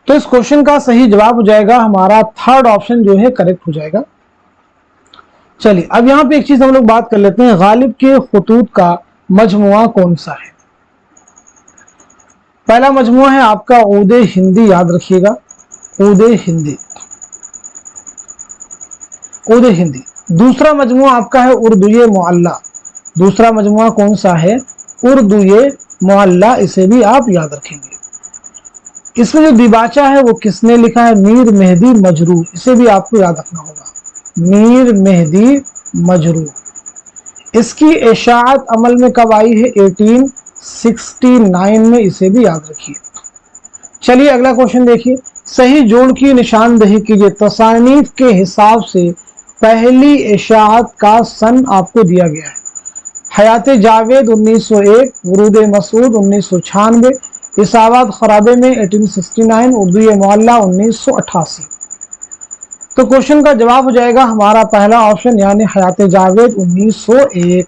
[SPEAKER 1] तो इस क्वेश्चन का सही जवाब हो जाएगा हमारा थर्ड ऑप्शन जो है करेक्ट हो जाएगा। चलिए अब यहां पे एक चीज हम लोग बात कर लेते हैं, गालिब के खुतूत का मजमुआ कौन सा है। पहला मजमुआ है आपका ऊदे हिंदी, याद रखिएगा ऊदे हिंदी, ऊदे हिंदी। दूसरा मजमुआ आपका है उर्दूए मुअल्ला, दूसरा मजमुआ कौन सा है, उर्दूए मुअल्ला, इसे भी आप याद रखेंगे। इसमें जो दिबाचा है वो किसने लिखा है, मीर मेहदी मजरूह, इसे भी आपको याद रखना होगा, मीर मेहदी मजरूह। इसकी इशाअत अमल में कब आई है, 1869 में, इसे भी याद रखिए। चलिए अगला क्वेश्चन देखिए, सही जोड़ की निशानदेही कीजिए। तसानीफ के हिसाब से पहली इशाअत का सन आपको दिया गया है, हयात जावेद 1901, वरूद मसूद 1996, इसाबात खराबे में 1869, उर्दू मुअल्ला 1988। तो क्वेश्चन का जवाब हो जाएगा हमारा पहला ऑप्शन यानी हयात जावेद 1901,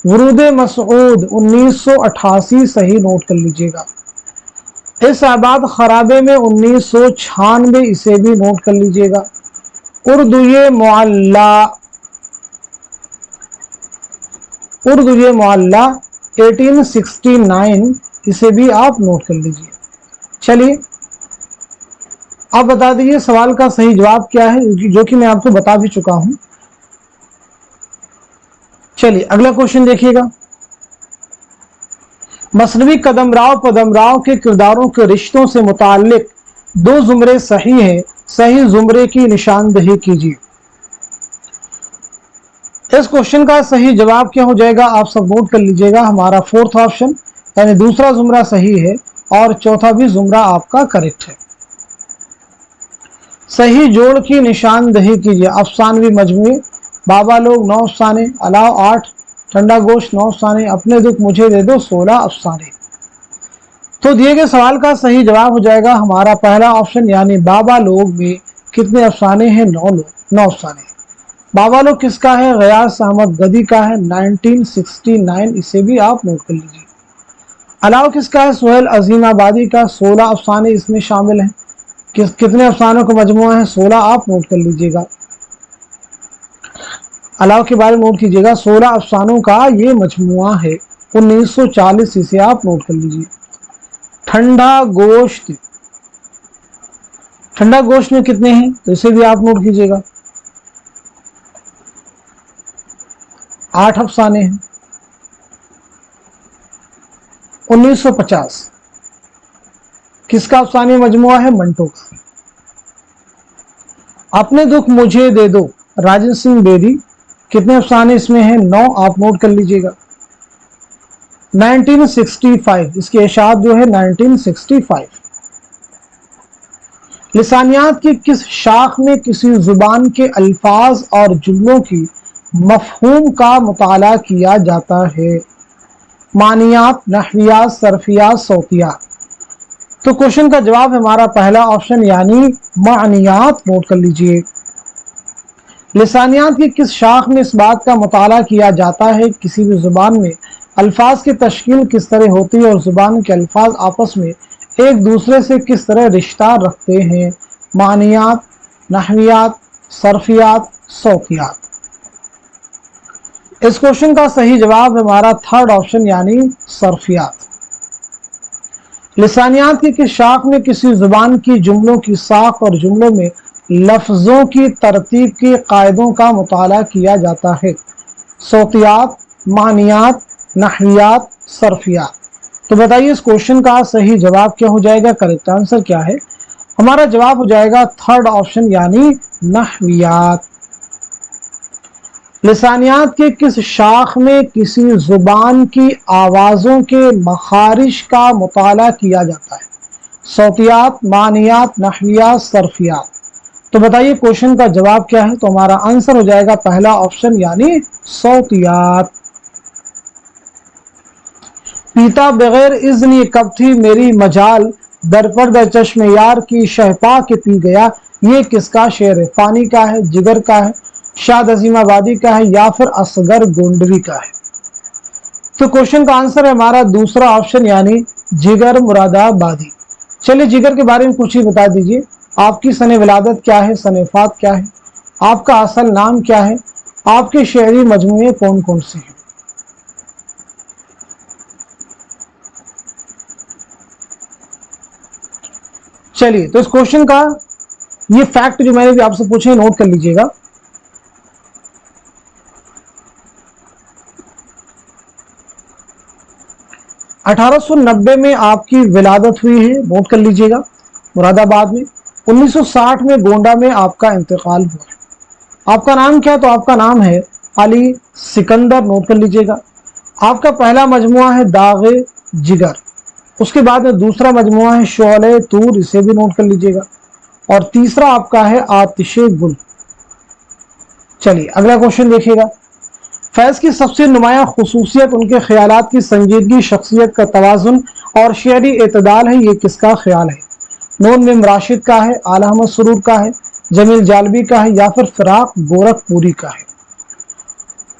[SPEAKER 1] वरूद मसूद 1988 सही नोट कर लीजिएगा। इसाबात खराबे में 1996, इसे भी नोट कर लीजिएगा। उर्दू मुअल्ला 1869, इसे भी आप नोट कर लीजिए। चलिए आप बता दीजिए सवाल का सही जवाब क्या है, जो कि मैं आपको बता भी चुका हूं। चलिए अगला क्वेश्चन देखिएगा, मसनवी कदमराव पदमराव के किरदारों के रिश्तों से मुताल्लिक दो जुमरे सही हैं, सही जुमरे की निशानदेही कीजिए। इस क्वेश्चन का सही जवाब क्या हो जाएगा, आप सब नोट कर लीजिएगा, हमारा फोर्थ ऑप्शन यानी दूसरा जुमरा सही है और चौथा भी जुमरा आपका करेक्ट है। सही जोड़ की निशानदेही कीजिए। अफसानवी मजमूए, बाबा लोग 9 अफसाने, अलाव 8, ठंडा गोश्त 9 अफसाने, अपने दुख मुझे दे दो 16 अफसाने। तो दिए गए सवाल का सही जवाब हो जाएगा हमारा पहला ऑप्शन यानी बाबा लोग में कितने अफसाने हैं, 9 अफसाने। बाबा लोग किसका है, गयास अहमद गदी का है, 1969, इसे भी आप नोट कर लीजिए। अलाव किसका है, सुहेल अजीम आबादी का, 16 अफसाने इसमें शामिल हैं। कितने अफसानों का मजमुआ है, 16, आप नोट कर लीजिएगा। अलाव के बारे में नोट कीजिएगा, 16 अफसानों का ये मजमुआ है, 1940, इसे आप नोट कर लीजिए। ठंडा गोश्त में कितने हैं, तो इसे भी आप नोट कीजिएगा, 8 अफसाने हैं। 1950 किसका अफसानी मजमुआ है, मंटो का। अपने दुख मुझे दे दो, राजन सिंह बेदी, कितने अफसाने इसमें हैं, 9, आप नोट कर लीजिएगा। 1965 इसकी इशाअत जो है 1965। लिसानियात की किस शाख में किसी जुबान के अल्फाज और जुमलों की मफहूम का मुताला किया जाता है, मानियात, नहवियात, सरफियात, सौतियात। तो क्वेश्चन का जवाब हमारा पहला ऑप्शन यानी मानियात, नोट कर लीजिए। लिसानियात की किस शाख में इस बात का मुताला किया जाता है किसी भी जुबान में अल्फाज की तश्कील किस तरह होती है और जुबान के अल्फाज आपस में एक दूसरे से किस तरह रिश्ता रखते हैं, मानियात, नहवियात, सरफियात, सौतियात। इस क्वेश्चन का सही जवाब हमारा थर्ड ऑप्शन यानी सरफियात। लिसानियात की किस शाख में किसी जुबान की जुमलों की साख और जुमलों में लफ्जों की तरतीब के कायदों का मुताला किया जाता है, सौतियात, मानियात, नहवियात, सरफियात। तो बताइए इस क्वेश्चन का सही जवाब क्या हो जाएगा, करेक्ट आंसर क्या है, हमारा जवाब हो जाएगा थर्ड ऑप्शन यानी नहवियात। लिसानियात के किस शाख में किसी जुबान की आवाज़ों के मखारिज का मुताला किया जाता है, सौतियात, मानियात, नहवियात, सरफियात। तो बताइए क्वेश्चन का जवाब क्या है, तो हमारा आंसर हो जाएगा पहला ऑप्शन यानी सौतियात। पीता बगैर इज़्न कब थी मेरी मजाल, दर पर दर चश्मे यार की शहपा के पी गया, ये किसका शेर है? फानी का है, जिगर का है, शाद अजीम आबादी का है या फिर असगर गोंडवी का है? तो क्वेश्चन का आंसर है हमारा दूसरा ऑप्शन यानी जिगर मुरादाबादी। चलिए जिगर के बारे में कुछ ही बता दीजिए। आपकी सने विलादत क्या है, सने वफात क्या है, आपका असल नाम क्या है, आपके शेरी मजमूए कौन कौन से हैं? चलिए तो इस क्वेश्चन का ये फैक्ट जो मैंने भी आपसे पूछे नोट कर लीजिएगा। 1890 में आपकी विलादत हुई है, नोट कर लीजिएगा, मुरादाबाद में। 1960 में गोंडा में आपका इंतकाल हुआ। आपका नाम क्या? तो आपका नाम है अली सिकंदर, नोट कर लीजिएगा। आपका पहला मजमुआ है दागे जिगर, उसके बाद में दूसरा मजमुआ है शोले तूर, इसे भी नोट कर लीजिएगा, और तीसरा आपका है आतिशे गुल। चलिए अगला क्वेश्चन देखिएगा। फैज़ की सबसे नुमाया खुसूसियत उनके ख्यालात की संजीदगी, शख्सियत का तवाज़ुन और शेरी एतदाल है। ये किसका ख्याल है? नून मिम राशिद का है, आला अहमद सुरूर का है, जमील जालबी का है या फिर फिराक गोरखपुरी का है?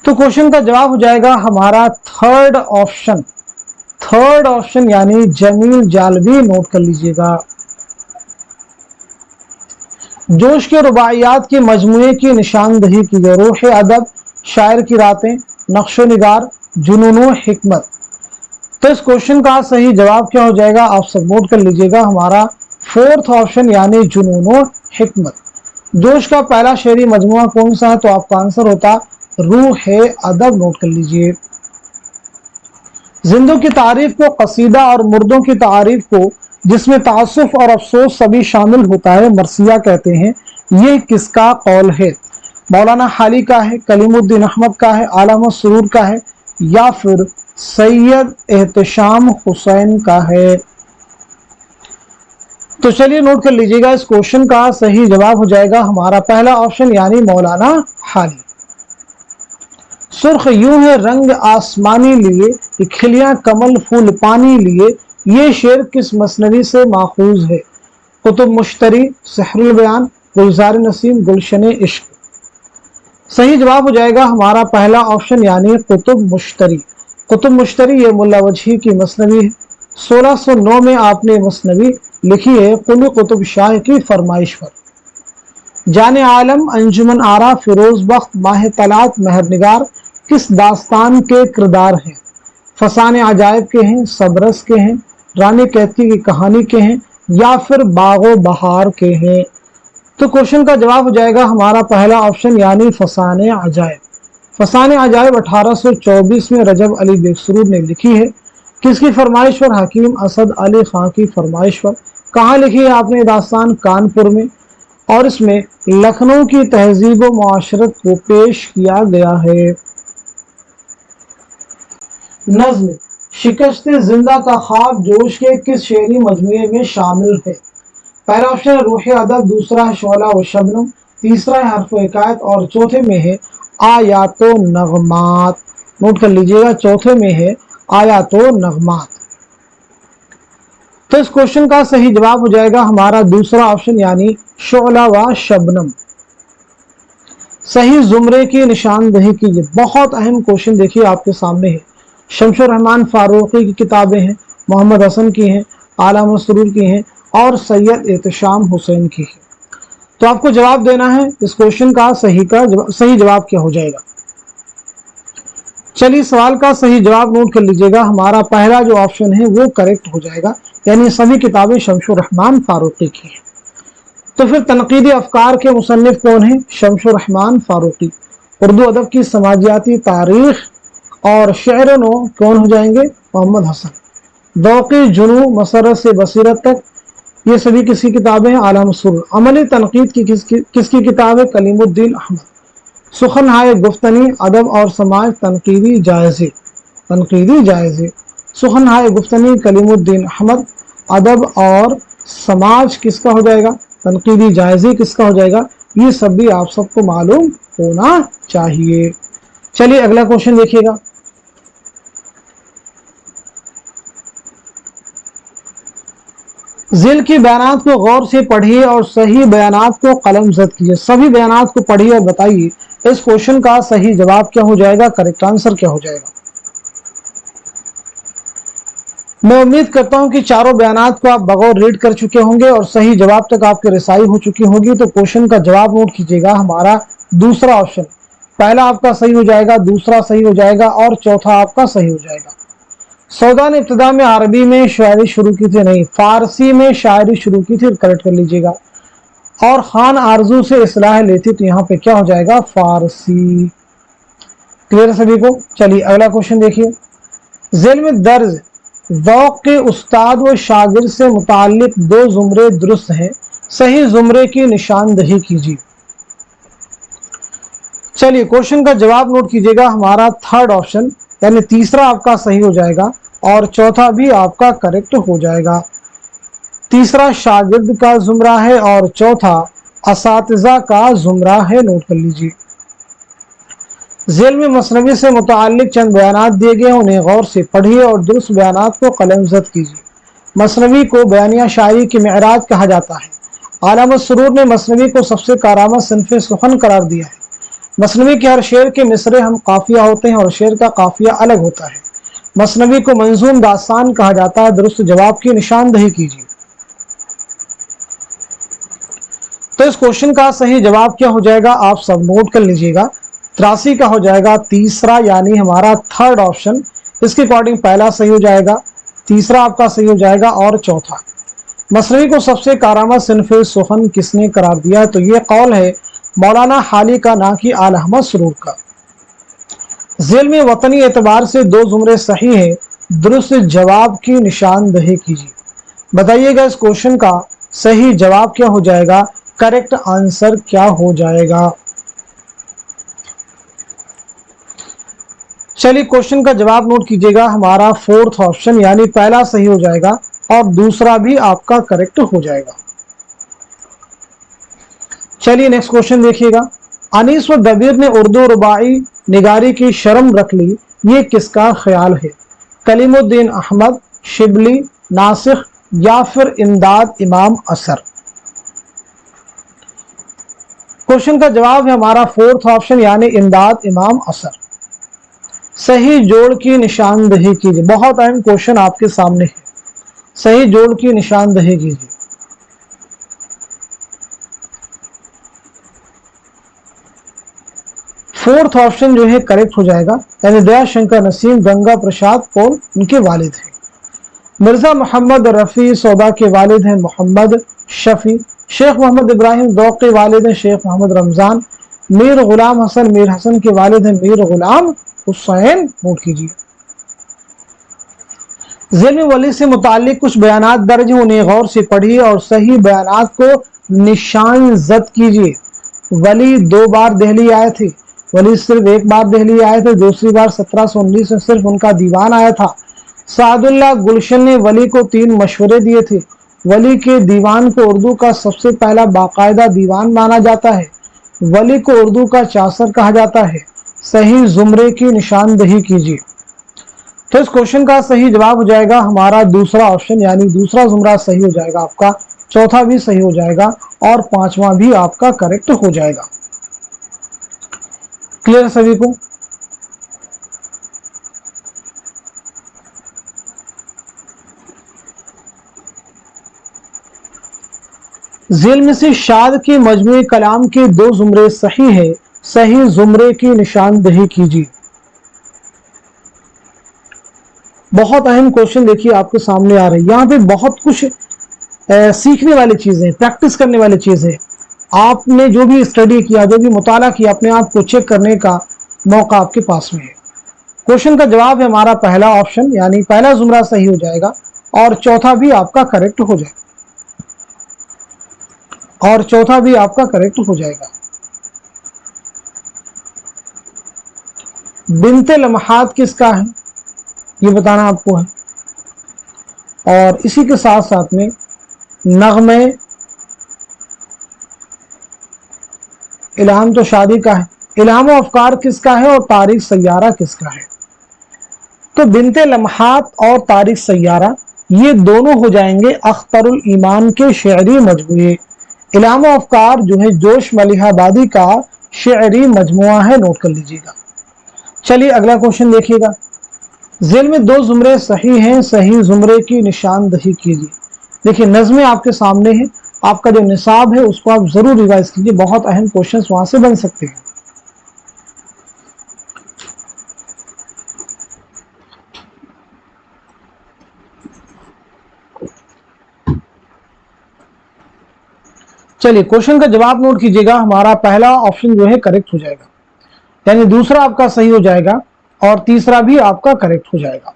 [SPEAKER 1] तो क्वेश्चन का जवाब हो जाएगा हमारा थर्ड ऑप्शन, थर्ड ऑप्शन यानी जमील जालबी, नोट कर लीजिएगा। जोश के रुबाइयात के मजमूए की निशानदही की गई, रूह अदब, शायर की रातें, नक्शो निगार, जुनूनो हिकमत। तो इस क्वेश्चन का सही जवाब क्या हो जाएगा? आप सब नोट कर लीजिएगा, हमारा फोर्थ ऑप्शन यानी जुनूनो हिकमत। जोश का पहला शेरी मजमुआ कौन सा है? तो आपका आंसर होता रूह अदब, नोट कर लीजिए। जिंदों की तारीफ को कसीदा और मुर्दों की तारीफ को जिसमें तासुफ और अफसोस सभी शामिल होता है मरसिया कहते हैं। ये किसका कौल है? मौलाना हाली का है, कलीमुद्दीन अहमद का है, आला अहमद सुरूर का है या फिर सैयद एहतशाम हुसैन का है? तो चलिए नोट कर लीजिएगा, इस क्वेश्चन का सही जवाब हो जाएगा हमारा पहला ऑप्शन यानी मौलाना हाली। सुर्ख यूं है रंग आसमानी लिए, खिलियां कमल फूल पानी लिए, ये शेर किस मसनवी से माखूज है? कुतुब मुश्तरी, सहरुल बयान, गुलजार नसीम, गुलशन इश्क। सही जवाब हो जाएगा हमारा पहला ऑप्शन यानी कुतुब मुश्तरी। कुतुब मुश्तरी ये मुल्ला वजही की मसनवी है। 1609 में आपने मसनवी लिखी है कुल कुतुब शाह की फरमाइश पर। जाने आलम, अंजुमन आरा, फिरोज बख्त, माह तलात, महरनिगार किस दास्तान के किरदार हैं? फसाने अजायब के हैं, सबरस के हैं, रानी कैथी की कहानी के हैं या फिर बागो बहार के हैं? तो क्वेश्चन का जवाब हो जाएगा हमारा पहला ऑप्शन यानी फसाने अजायब। फसाने अजायब 1824 में रजब अली बेगसरूर ने लिखी है। किसकी फरमाइश पर? हकीम असद अली खां की फरमाइश पर। कहाँ लिखी है आपने दास्तान? कानपुर में, और इसमें लखनऊ की तहजीब व मुआशरत को पेश किया गया है। नज्म शिकस्त जिंदा का ख्वाब जोश के किस शेरी मजमूए में शामिल है? पहला ऑप्शन है रूह अदब, दूसरा है शोला व शबनम, तीसरा है हर्फ हिकायत और चौथे में है आयातो नगमात। नोट कर लीजिएगा, चौथे में है आयातो नगमात। तो इस क्वेश्चन का सही जवाब हो जाएगा हमारा दूसरा ऑप्शन यानी शोला व शबनम। सही जुमरे की निशानदही कीजिए। बहुत अहम क्वेश्चन देखिए आपके सामने है। शमशुर रहमान फारूकी की किताबें हैं, मोहम्मद हसन की हैं, आला मसरूर की हैं और सैयद एहतशाम हुसैन की है। तो आपको जवाब देना है इस क्वेश्चन का सही जवाब क्या हो जाएगा। चलिए सवाल का सही जवाब नोट कर लीजिएगा, हमारा पहला जो ऑप्शन है वो करेक्ट हो जाएगा, यानी सभी किताबें शमशुर रहमान फारूकी की हैं। तो फिर तनकीदी अफकार के मुसन्निफ कौन है? शमशुर रहमान फारूकी। उर्दू अदब की समाजियाती तारीख और शेर नो कौन हो जाएंगे? मोहम्मद हसन। दौक़ी जुनू मसरत से बसीरत तक, ये सभी किसकी किताबें हैं? आला मसरूर। अमली तनकीद की किसकी किताब है? कलीमुद्दीन अहमद। सुखन हाय गुफ्तनी, अदब और समाज, तनकीदी जायजे, तनकीदी जायजे। सुखन हाय गुफ्तनी, कलीमुद्दीन अहमद, अदब और समाज किसका हो जाएगा? तनकीदी जायजे किसका हो जाएगा? ये सब भी आप सबको मालूम होना चाहिए। चलिए अगला क्वेश्चन देखिएगा। ذیل کی بیانات کو غور سے پڑھیے اور صحیح بیانات کو قلم زد کیجیے. سبھی بیانات کو پڑھیے اور بتائیے اس کوشچن کا صحیح جواب کیا ہو جائے گا, کریکٹ آنسر کیا ہو جائے گا. میں امید کرتا ہوں کہ چاروں بیانات کو آپ بغور ریڈ کر چکے ہوں گے اور صحیح جواب تک آپ کی رسائی ہو چکی ہوگی. تو کوشچن کا جواب نوٹ کیجیے گا. ہمارا دوسرا آپشن, پہلا آپ کا صحیح ہو جائے گا, دوسرا صحیح ہو جائے گا اور چوتھا آپ کا صحیح ہو جائے گا. سودا نے ابتدا میں عربی میں شاعری شروع کی تھی, نہیں فارسی میں شاعری شروع کی تھی, کریکٹ کر لیجیے گا. اور خان آرزو سے اصلاح لیتی, تو یہاں پہ کیا ہو جائے گا, فارسی. کلیئر ہے سبھی کو. چلیے اگلا کوشچن دیکھیے. ذیل میں درج ذوق کے استاد و شاگرد سے متعلق دو زمرے درست ہیں, صحیح زمرے کی نشاندہی کیجیے. چلیے کوشچن کا جواب نوٹ کیجیے گا. ہمارا تھرڈ آپشن یعنی تیسرا آپ کا صحیح ہو جائے گا اور چوتھا بھی آپ کا کریکٹ ہو جائے گا. تیسرا شاگرد کا زمرہ ہے اور چوتھا اساتذہ کا زمرہ ہے, نوٹ کر لیجیے. ذیل میں مثنوی سے متعلق چند بیانات دیے گئے, انہیں غور سے پڑھیے اور درست بیانات کو قلم زد کیجیے. مثنوی کو بیانیہ شاعری کی معراج کہا جاتا ہے. علامہ سرور نے مثنوی کو سب سے کارآمد صنف سخن قرار دیا ہے. مثنوی کے ہر شعر کے مصرے ہم قافیہ ہوتے ہیں اور شعر کا قافیہ الگ ہوتا ہے. مثنوی کو منظوم داستان کہا جاتا ہے. درست جواب کی نشاندہی کیجیے. تو اس کوشچن کا صحیح جواب کیا ہو جائے گا, آپ سب نوٹ کر لیجیے گا. 83 کا ہو جائے گا تیسرا, یعنی ہمارا تھرڈ آپشن. اس کے اکارڈنگ پہلا صحیح ہو جائے گا, تیسرا آپ کا صحیح ہو جائے گا اور چوتھا. مثنوی کو سب سے کارآمد صنف سخن کس نے قرار دیا, تو یہ قول ہے مولانا حالی کا, نہ کہ آل احمد سرور کا. ذیل میں وطنی اعتبار سے دو زمرے صحیح ہیں, درست جواب کی نشاندہی کیجیے. بتائیے گا اس کوشچن کا صحیح جواب کیا ہو جائے گا, کریکٹ آنسر کیا ہو جائے گا. چلیے کوشچن کا جواب نوٹ کیجیے گا. ہمارا فورتھ آپشن یعنی پہلا صحیح ہو جائے گا اور دوسرا بھی آپ کا کریکٹ ہو جائے گا. چلیے نیکسٹ کوشچن دیکھیے گا. انیس و دبیر نے اردو رباعی نگاری کی شرم رکھ لی, یہ کس کا خیال ہے؟ کلیم الدین احمد, شبلی, ناسخ یا پھر امداد امام اثر. کوشچن کا جواب ہے ہمارا فورتھ آپشن یعنی امداد امام اثر. صحیح جوڑ کی نشاندہی کیجیے. بہت اہم کوشچن آپ کے سامنے ہے, صحیح جوڑ کی نشاندہی کیجیے. فورتھ آپشن جو ہے کریکٹ ہو جائے گا, یعنی دیا شنکر نسیم گنگا پرساد پول ان کے والد ہیں. مرزا محمد رفیع سودا کے والد ہیں محمد شفیع. شیخ محمد ابراہیم ذوق کے والد ہیں شیخ محمد رمضان. میر غلام حسن میر حسن کے والد ہیں میر غلام حسین, نوٹ کیجیے. ذیل میں ولی سے متعلق کچھ بیانات درج ہیں, انہیں غور سے پڑھیے اور صحیح بیانات کو نشان زد کیجیے. ولی 2 بار دہلی آئے تھے, ولی صرف 1 بار دہلی آئے تھے, دوسری بار 1719 میں صرف ان کا دیوان آیا تھا. سعد اللہ گلشن نے ولی کو 3 مشورے دیے تھے. ولی کے دیوان کو اردو کا سب سے پہلا باقاعدہ دیوان مانا جاتا ہے. ولی کو اردو کا چاثر کہا جاتا ہے. صحیح زمرے کی نشاندہی کیجیے. تو اس کوشچن کا صحیح جواب ہو جائے گا ہمارا دوسرا آپشن, یعنی دوسرا زمرہ صحیح ہو جائے گا آپ کا, چوتھا بھی صحیح ہو جائے گا اور پانچواں بھی آپ کا کریکٹ ہو جائے گا. کلیئر سبھی کو. ذیل میں سے شاد کے مجموعی کلام کے 2 زمرے صحیح ہے, صحیح زمرے کی نشاندہی کیجیے. بہت اہم کوشچن دیکھیے آپ کے سامنے آ رہے ہیں. یہاں پہ بہت کچھ سیکھنے والی چیزیں, پریکٹس کرنے والی چیزیں, آپ نے جو بھی اسٹڈی کیا, جو بھی مطالعہ کیا, اپنے آپ کو چیک کرنے کا موقع آپ کے پاس میں ہے. کوشچن کا جواب ہے ہمارا پہلا آپشن, یعنی پہلا زمرہ صحیح ہو جائے گا اور چوتھا بھی آپ کا کریکٹ ہو جائے گا, اور چوتھا بھی آپ کا کریکٹ ہو جائے گا. بنت لمحات کس کا ہے یہ بتانا آپ کو ہے, اور اسی کے ساتھ ساتھ میں نغمے الہام تو شادی کا ہے, الہام و افکار کس کا ہے اور تاریخ سیارہ کس کا ہے. تو بنت لمحات اور تاریخ سیارہ ये दोनों हो जाएंगे अख्तरुल ईमान के शेरी मजमूए। इल्हाम अफकार जो है जोश मलिहाबादी का शेरी मजमुआ है, नोट कर लीजिएगा। चलिए अगला क्वेश्चन देखिएगा। जेल में दो जुमरे सही हैं, सही जुमरे की निशानदही कीजिए। देखिए नज़्में आपके सामने है, आपका जो निसाब है उसको आप जरूर रिवाइज कीजिए, बहुत अहम क्वेश्चंस वहां से बन सकते हैं। चलिए क्वेश्चन का जवाब नोट कीजिएगा। हमारा पहला ऑप्शन जो है करेक्ट हो जाएगा, यानी दूसरा आपका सही हो जाएगा और तीसरा भी आपका करेक्ट हो जाएगा।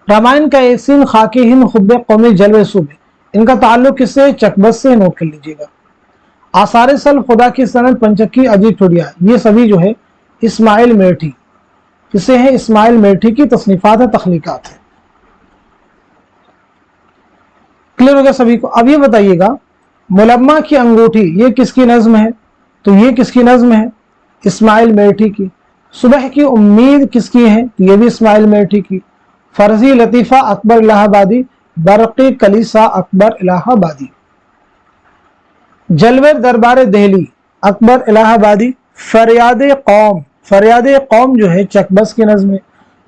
[SPEAKER 1] रामायण का एक सीन खाके हिंद खुब्बे कौमे जलवे सूबे, इनका ताल्लुक किससे? चकबस से, नोट कर लीजिएगा। आसारे सल खुदा की सनद पंचक्की अजीब टुडिया, ये सभी जो है इस्माइल मेरठी, किसे है? इस्माइल मेरठी की तसनीफात है, तख्लीकात है। क्लियर हो गया सभी को? अब ये बताइएगा मुलम्मा की अंगूठी, ये किसकी नज्म है? तो ये किसकी नज्म है? इस्माइल मेरठी की। सुबह की उम्मीद किसकी है? ये भी इस्माइल मेरठी की। फर्जी लतीफ़ा अकबर इलाहाबादी, बरक़ी कलीसा अकबर इलाहाबादी। जलवे दरबार दहली अकबर इलाहाबादी। फरियाद कौम, फरियाद कौम जो है चकबस की नज्म है।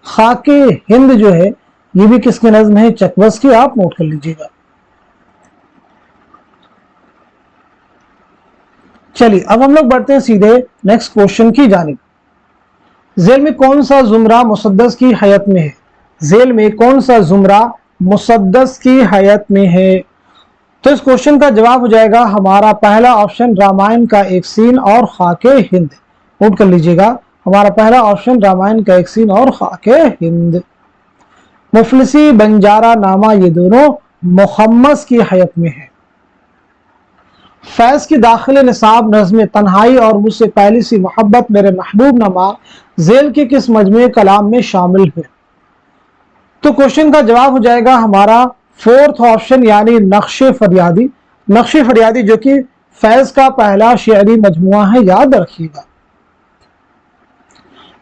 [SPEAKER 1] खाके हिंद जो है ये भी किसकी नज्म है? चकबस की, आप नोट कर लीजिएगा। चलिए अब हम लोग बढ़ते हैं सीधे नेक्स्ट क्वेश्चन की जानिब। जेल में कौन सा जुमरा मुसद्दस की हयत में है? जेल में कौन सा जुमरा मुसद्दस की हयत में है? तो इस क्वेश्चन का जवाब हो जाएगा हमारा पहला ऑप्शन रामायण का एक सीन और खाके हिंद, नोट कर लीजिएगा। हमारा पहला ऑप्शन रामायण का एक सीन और खाके हिंद। मुफलिसी बंजारा नामा ये दोनों मुहम्मस की हयत में है। फैज की दाखिल निसाब नज़्म तन्हाई और मुझसे पहली सी मोहब्बत मेरे महबूब नमा जेल के किस मजमूए कलाम में शामिल है? तो क्वेश्चन का जवाब हो जाएगा हमारा फोर्थ ऑप्शन, यानी नक्शे फरियादी। नक्शे फरियादी जो कि फैज का पहला शेरी मजमुआ है, याद रखिएगा।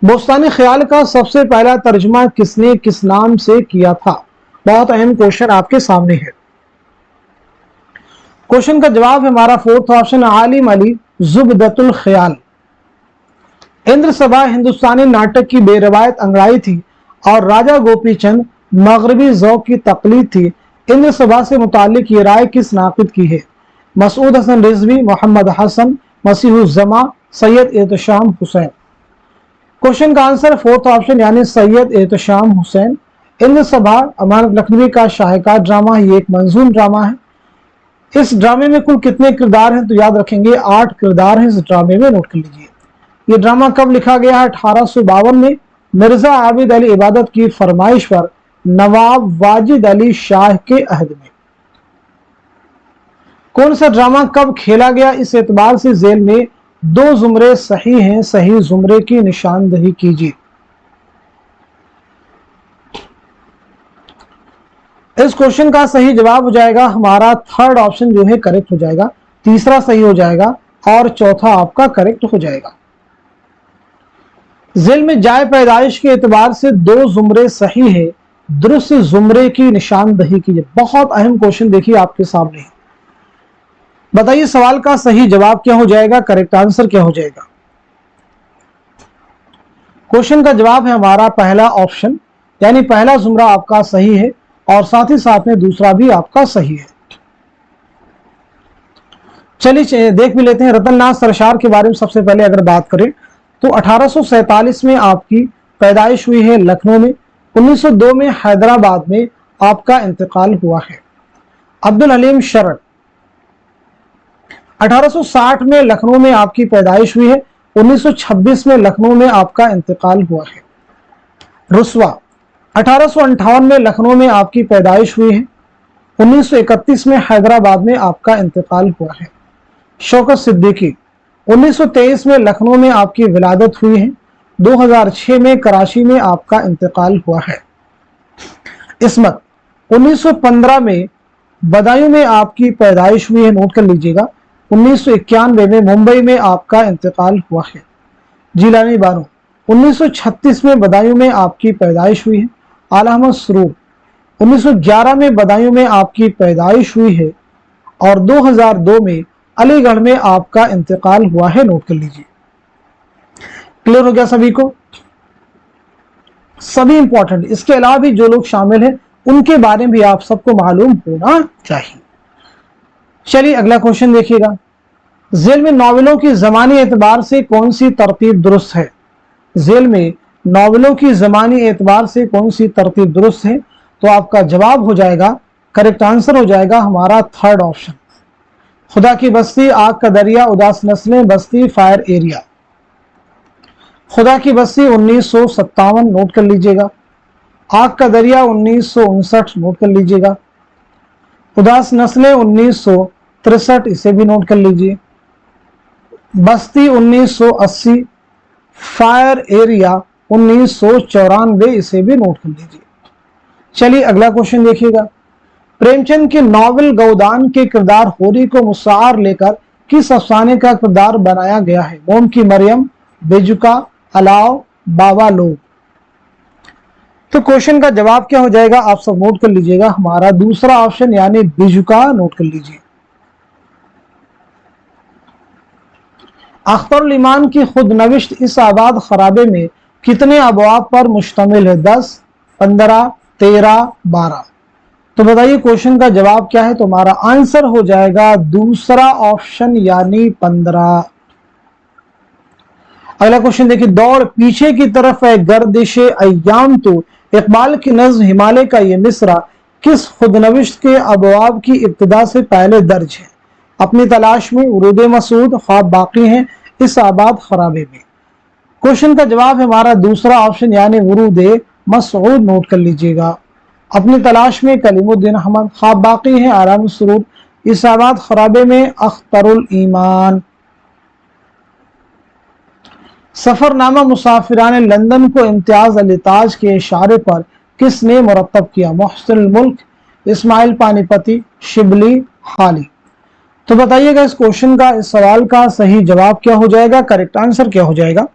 [SPEAKER 1] बोस्तानी ख्याल का सबसे पहला तर्जुमा किसने किस नाम से किया था? बहुत अहम क्वेश्चन आपके सामने है। क्वेश्चन का जवाब है हमारा फोर्थ ऑप्शन आलिम अली जुबदतुल ख्याल। इंद्र सभा हिंदुस्तानी नाटक की बेरवायत अंगड़ाई थी और राजा गोपी चंद मगरबी ज़ौक़ की तकलीद थी। इंद्र सभा से मुतालिक ये राय किस नाक़िद की है? मसूद हसन रिजवी, मोहम्मद हसन, मसीहुज़्ज़मा, सैयद एहतशाम हुसैन। क्वेश्चन का आंसर फोर्थ ऑप्शन, यानी सैयद एहतशाम हुसैन। इंद्र सभा अमानत लखनवी का शाहकार ड्रामा है, ये एक मंजूम ड्रामा है। इस ड्रामे में कुल कितने किरदार हैं? तो याद रखेंगे 8 किरदार हैं इस ड्रामे में, नोट कर लीजिए। ये ड्रामा कब लिखा गया है? 1852 में मिर्जा आबिद अली इबादत की फरमाइश पर नवाब वाजिद अली शाह के अहद में। कौन सा ड्रामा कब खेला गया? इस एतबार से जेल में दो जुमरे सही हैं, सही जुमरे की निशानदही कीजिए। इस क्वेश्चन का सही जवाब हो जाएगा हमारा थर्ड ऑप्शन जो है करेक्ट हो जाएगा, तीसरा सही हो जाएगा और चौथा आपका करेक्ट हो जाएगा। जेल में जाए पैदाइश के एतबार से दो जुमरे सही है, दुरुस्त जुमरे की निशानदही कीजिए। बहुत अहम क्वेश्चन देखिए आपके सामने, बताइए सवाल का सही जवाब क्या हो जाएगा, करेक्ट आंसर क्या हो जाएगा? क्वेश्चन का जवाब है हमारा पहला ऑप्शन, यानी पहला जुमरा आपका सही है और साथ ही साथ में दूसरा भी आपका सही है। चलिए देख भी लेते हैं रतन नाथ सरशार के बारे में। सबसे पहले अगर बात करें तो 1847 में आपकी पैदाइश हुई है लखनऊ में। 1902 में हैदराबाद में आपका इंतकाल हुआ है। अब्दुल हलीम शरण 1860 में लखनऊ में आपकी पैदाइश हुई है। 1926 में लखनऊ में आपका इंतकाल हुआ है। रुस्वा 1858 में लखनऊ में आपकी पैदाइश हुई है। 1931 में हैदराबाद में आपका इंतकाल हुआ है। शौकत सिद्दीकी 1923 में लखनऊ में आपकी विलादत हुई है। 2006 में कराची में आपका इंतकाल हुआ है। इस्मत 1915 में बदायूं में आपकी पैदाइश हुई है, नोट कर लीजिएगा। 1991 में मुंबई में आपका इंतकाल हुआ है। जिलानी बानो 1936 में बदायूं में आपकी पैदाइश हुई है। आला अहमद सुरूर 1911 में बदायूं में आपकी पैदाइश हुई है और 2002 में अलीगढ़ में आपका इंतकाल हुआ है, नोट कर लीजिए। क्लियर हो गया सभी को? सभी इंपॉर्टेंट, इसके अलावा भी जो लोग शामिल हैं उनके बारे में भी आप सबको मालूम होना चाहिए। चलिए अगला क्वेश्चन देखिएगा। जेल में नॉवेलों की ज़मानी एतबार से कौन सी तरतीब दुरुस्त है? जेल में नॉवेलों की ज़मानी एतबार से कौन सी तरतीब दुरुस्त है? तो आपका जवाब हो जाएगा, करेक्ट आंसर हो जाएगा हमारा थर्ड ऑप्शन, खुदा की बस्ती, आग का दरिया, उदास नस्लें, बस्ती, फायर एरिया। खुदा की बस्ती 1957 नोट कर लीजिएगा, आग का दरिया 1959 नोट कर लीजिएगा, उदास नस्लें 1963 इसे भी नोट कर लीजिए, बस्ती 1980, फायर एरिया 1994 इसे भी नोट कर लीजिए। चलिए अगला क्वेश्चन देखिएगा। प्रेमचंद के नॉवेल गौदान के किरदार होरी को मुसार लेकर किस अफसाने का किरदार बनाया गया है? मोम की मरियम, बेजुका, अलाव, बाबा लोग। तो क्वेश्चन का जवाब क्या हो जाएगा आप सब नोट कर लीजिएगा, हमारा दूसरा ऑप्शन यानी बेजुका नोट कर लीजिए। अख्तरुल ईमान की खुद नविश्त इस आबाद खराबे में कितने अबवाब पर मुश्तमिल है? 10, 15, 13, 12। तो बताइए क्वेश्चन का जवाब क्या है? तो हमारा आंसर हो जाएगा दूसरा ऑप्शन यानी 15। अगला क्वेश्चन देखिए। दौड़ पीछे की तरफ है गर्दिशे अय्याम तो इकबाल की नज़्म हिमालय का ये मिसरा किस खुदनविश्त के अबवाब की इब्तिदा से पहले दर्ज है? अपनी तलाश में, उरूद मसूद, ख्वाब बाकी हैं, इस आबाद खराबे में। क्वेश्चन का जवाब है हमारा दूसरा ऑप्शन यानी उरूद मसूद नोट कर लीजिएगा। अपनी तलाश में कलीमुद्दीन अहमद, ख्वाब बाकी है आराम सुरूर, इस आबाद खराबे में अख्तरुल ईमान। सफरनामा मुसाफिरान लंदन को इम्तियाज अली ताज के इशारे पर किसने मुरतब किया? मोहसिन मुल्क, इस्माइल पानीपति, शिबली, हाली। तो बताइएगा इस क्वेश्चन का, इस सवाल का सही जवाब क्या हो जाएगा, करेक्ट आंसर क्या हो जाएगा?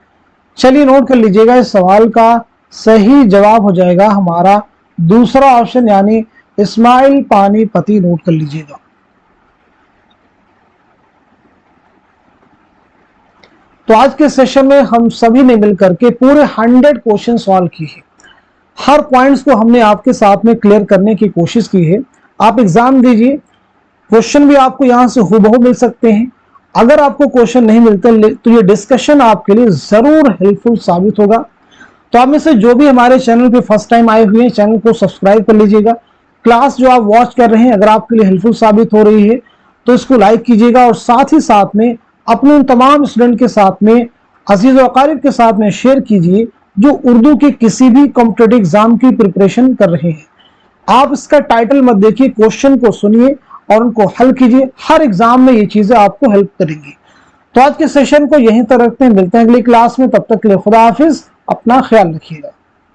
[SPEAKER 1] चलिए नोट कर लीजिएगा, इस सवाल का सही जवाब हो जाएगा हमारा दूसरा ऑप्शन यानी इस्माइल पानीपति नोट कर लीजिएगा। तो आज के सेशन में हम सभी ने मिलकर के पूरे 100 क्वेश्चन सॉल्व किए हैं। हर पॉइंट्स को हमने आपके साथ में क्लियर करने की कोशिश की है। आप एग्जाम दीजिए, क्वेश्चन भी आपको यहां से हुबहू मिल सकते हैं। अगर आपको क्वेश्चन नहीं मिलते तो ये डिस्कशन आपके लिए जरूर हेल्पफुल साबित होगा। तो आप में से जो भी हमारे चैनल पे फर्स्ट टाइम आए हुए हैं, चैनल को सब्सक्राइब कर लीजिएगा। क्लास जो आप वॉच कर रहे हैं अगर आपके लिए हेल्पफुल साबित हो रही है तो इसको लाइक कीजिएगा और साथ ही साथ में अपने उन तमाम स्टूडेंट के साथ में, अजीज और अकारिब के साथ में शेयर कीजिए जो उर्दू के किसी भी कॉम्पिटिटिव एग्जाम की प्रिपरेशन कर रहे हैं। आप इसका टाइटल मत देखिए, क्वेश्चन को सुनिए और उनको हल कीजिए। हर एग्जाम में ये चीजें आपको हेल्प करेंगी। तो आज के सेशन को यहीं तक रखते हैं, मिलते हैं अगली क्लास में। तब तक के लिए खुदा हाफिज, अपना ख्याल रखिएगा।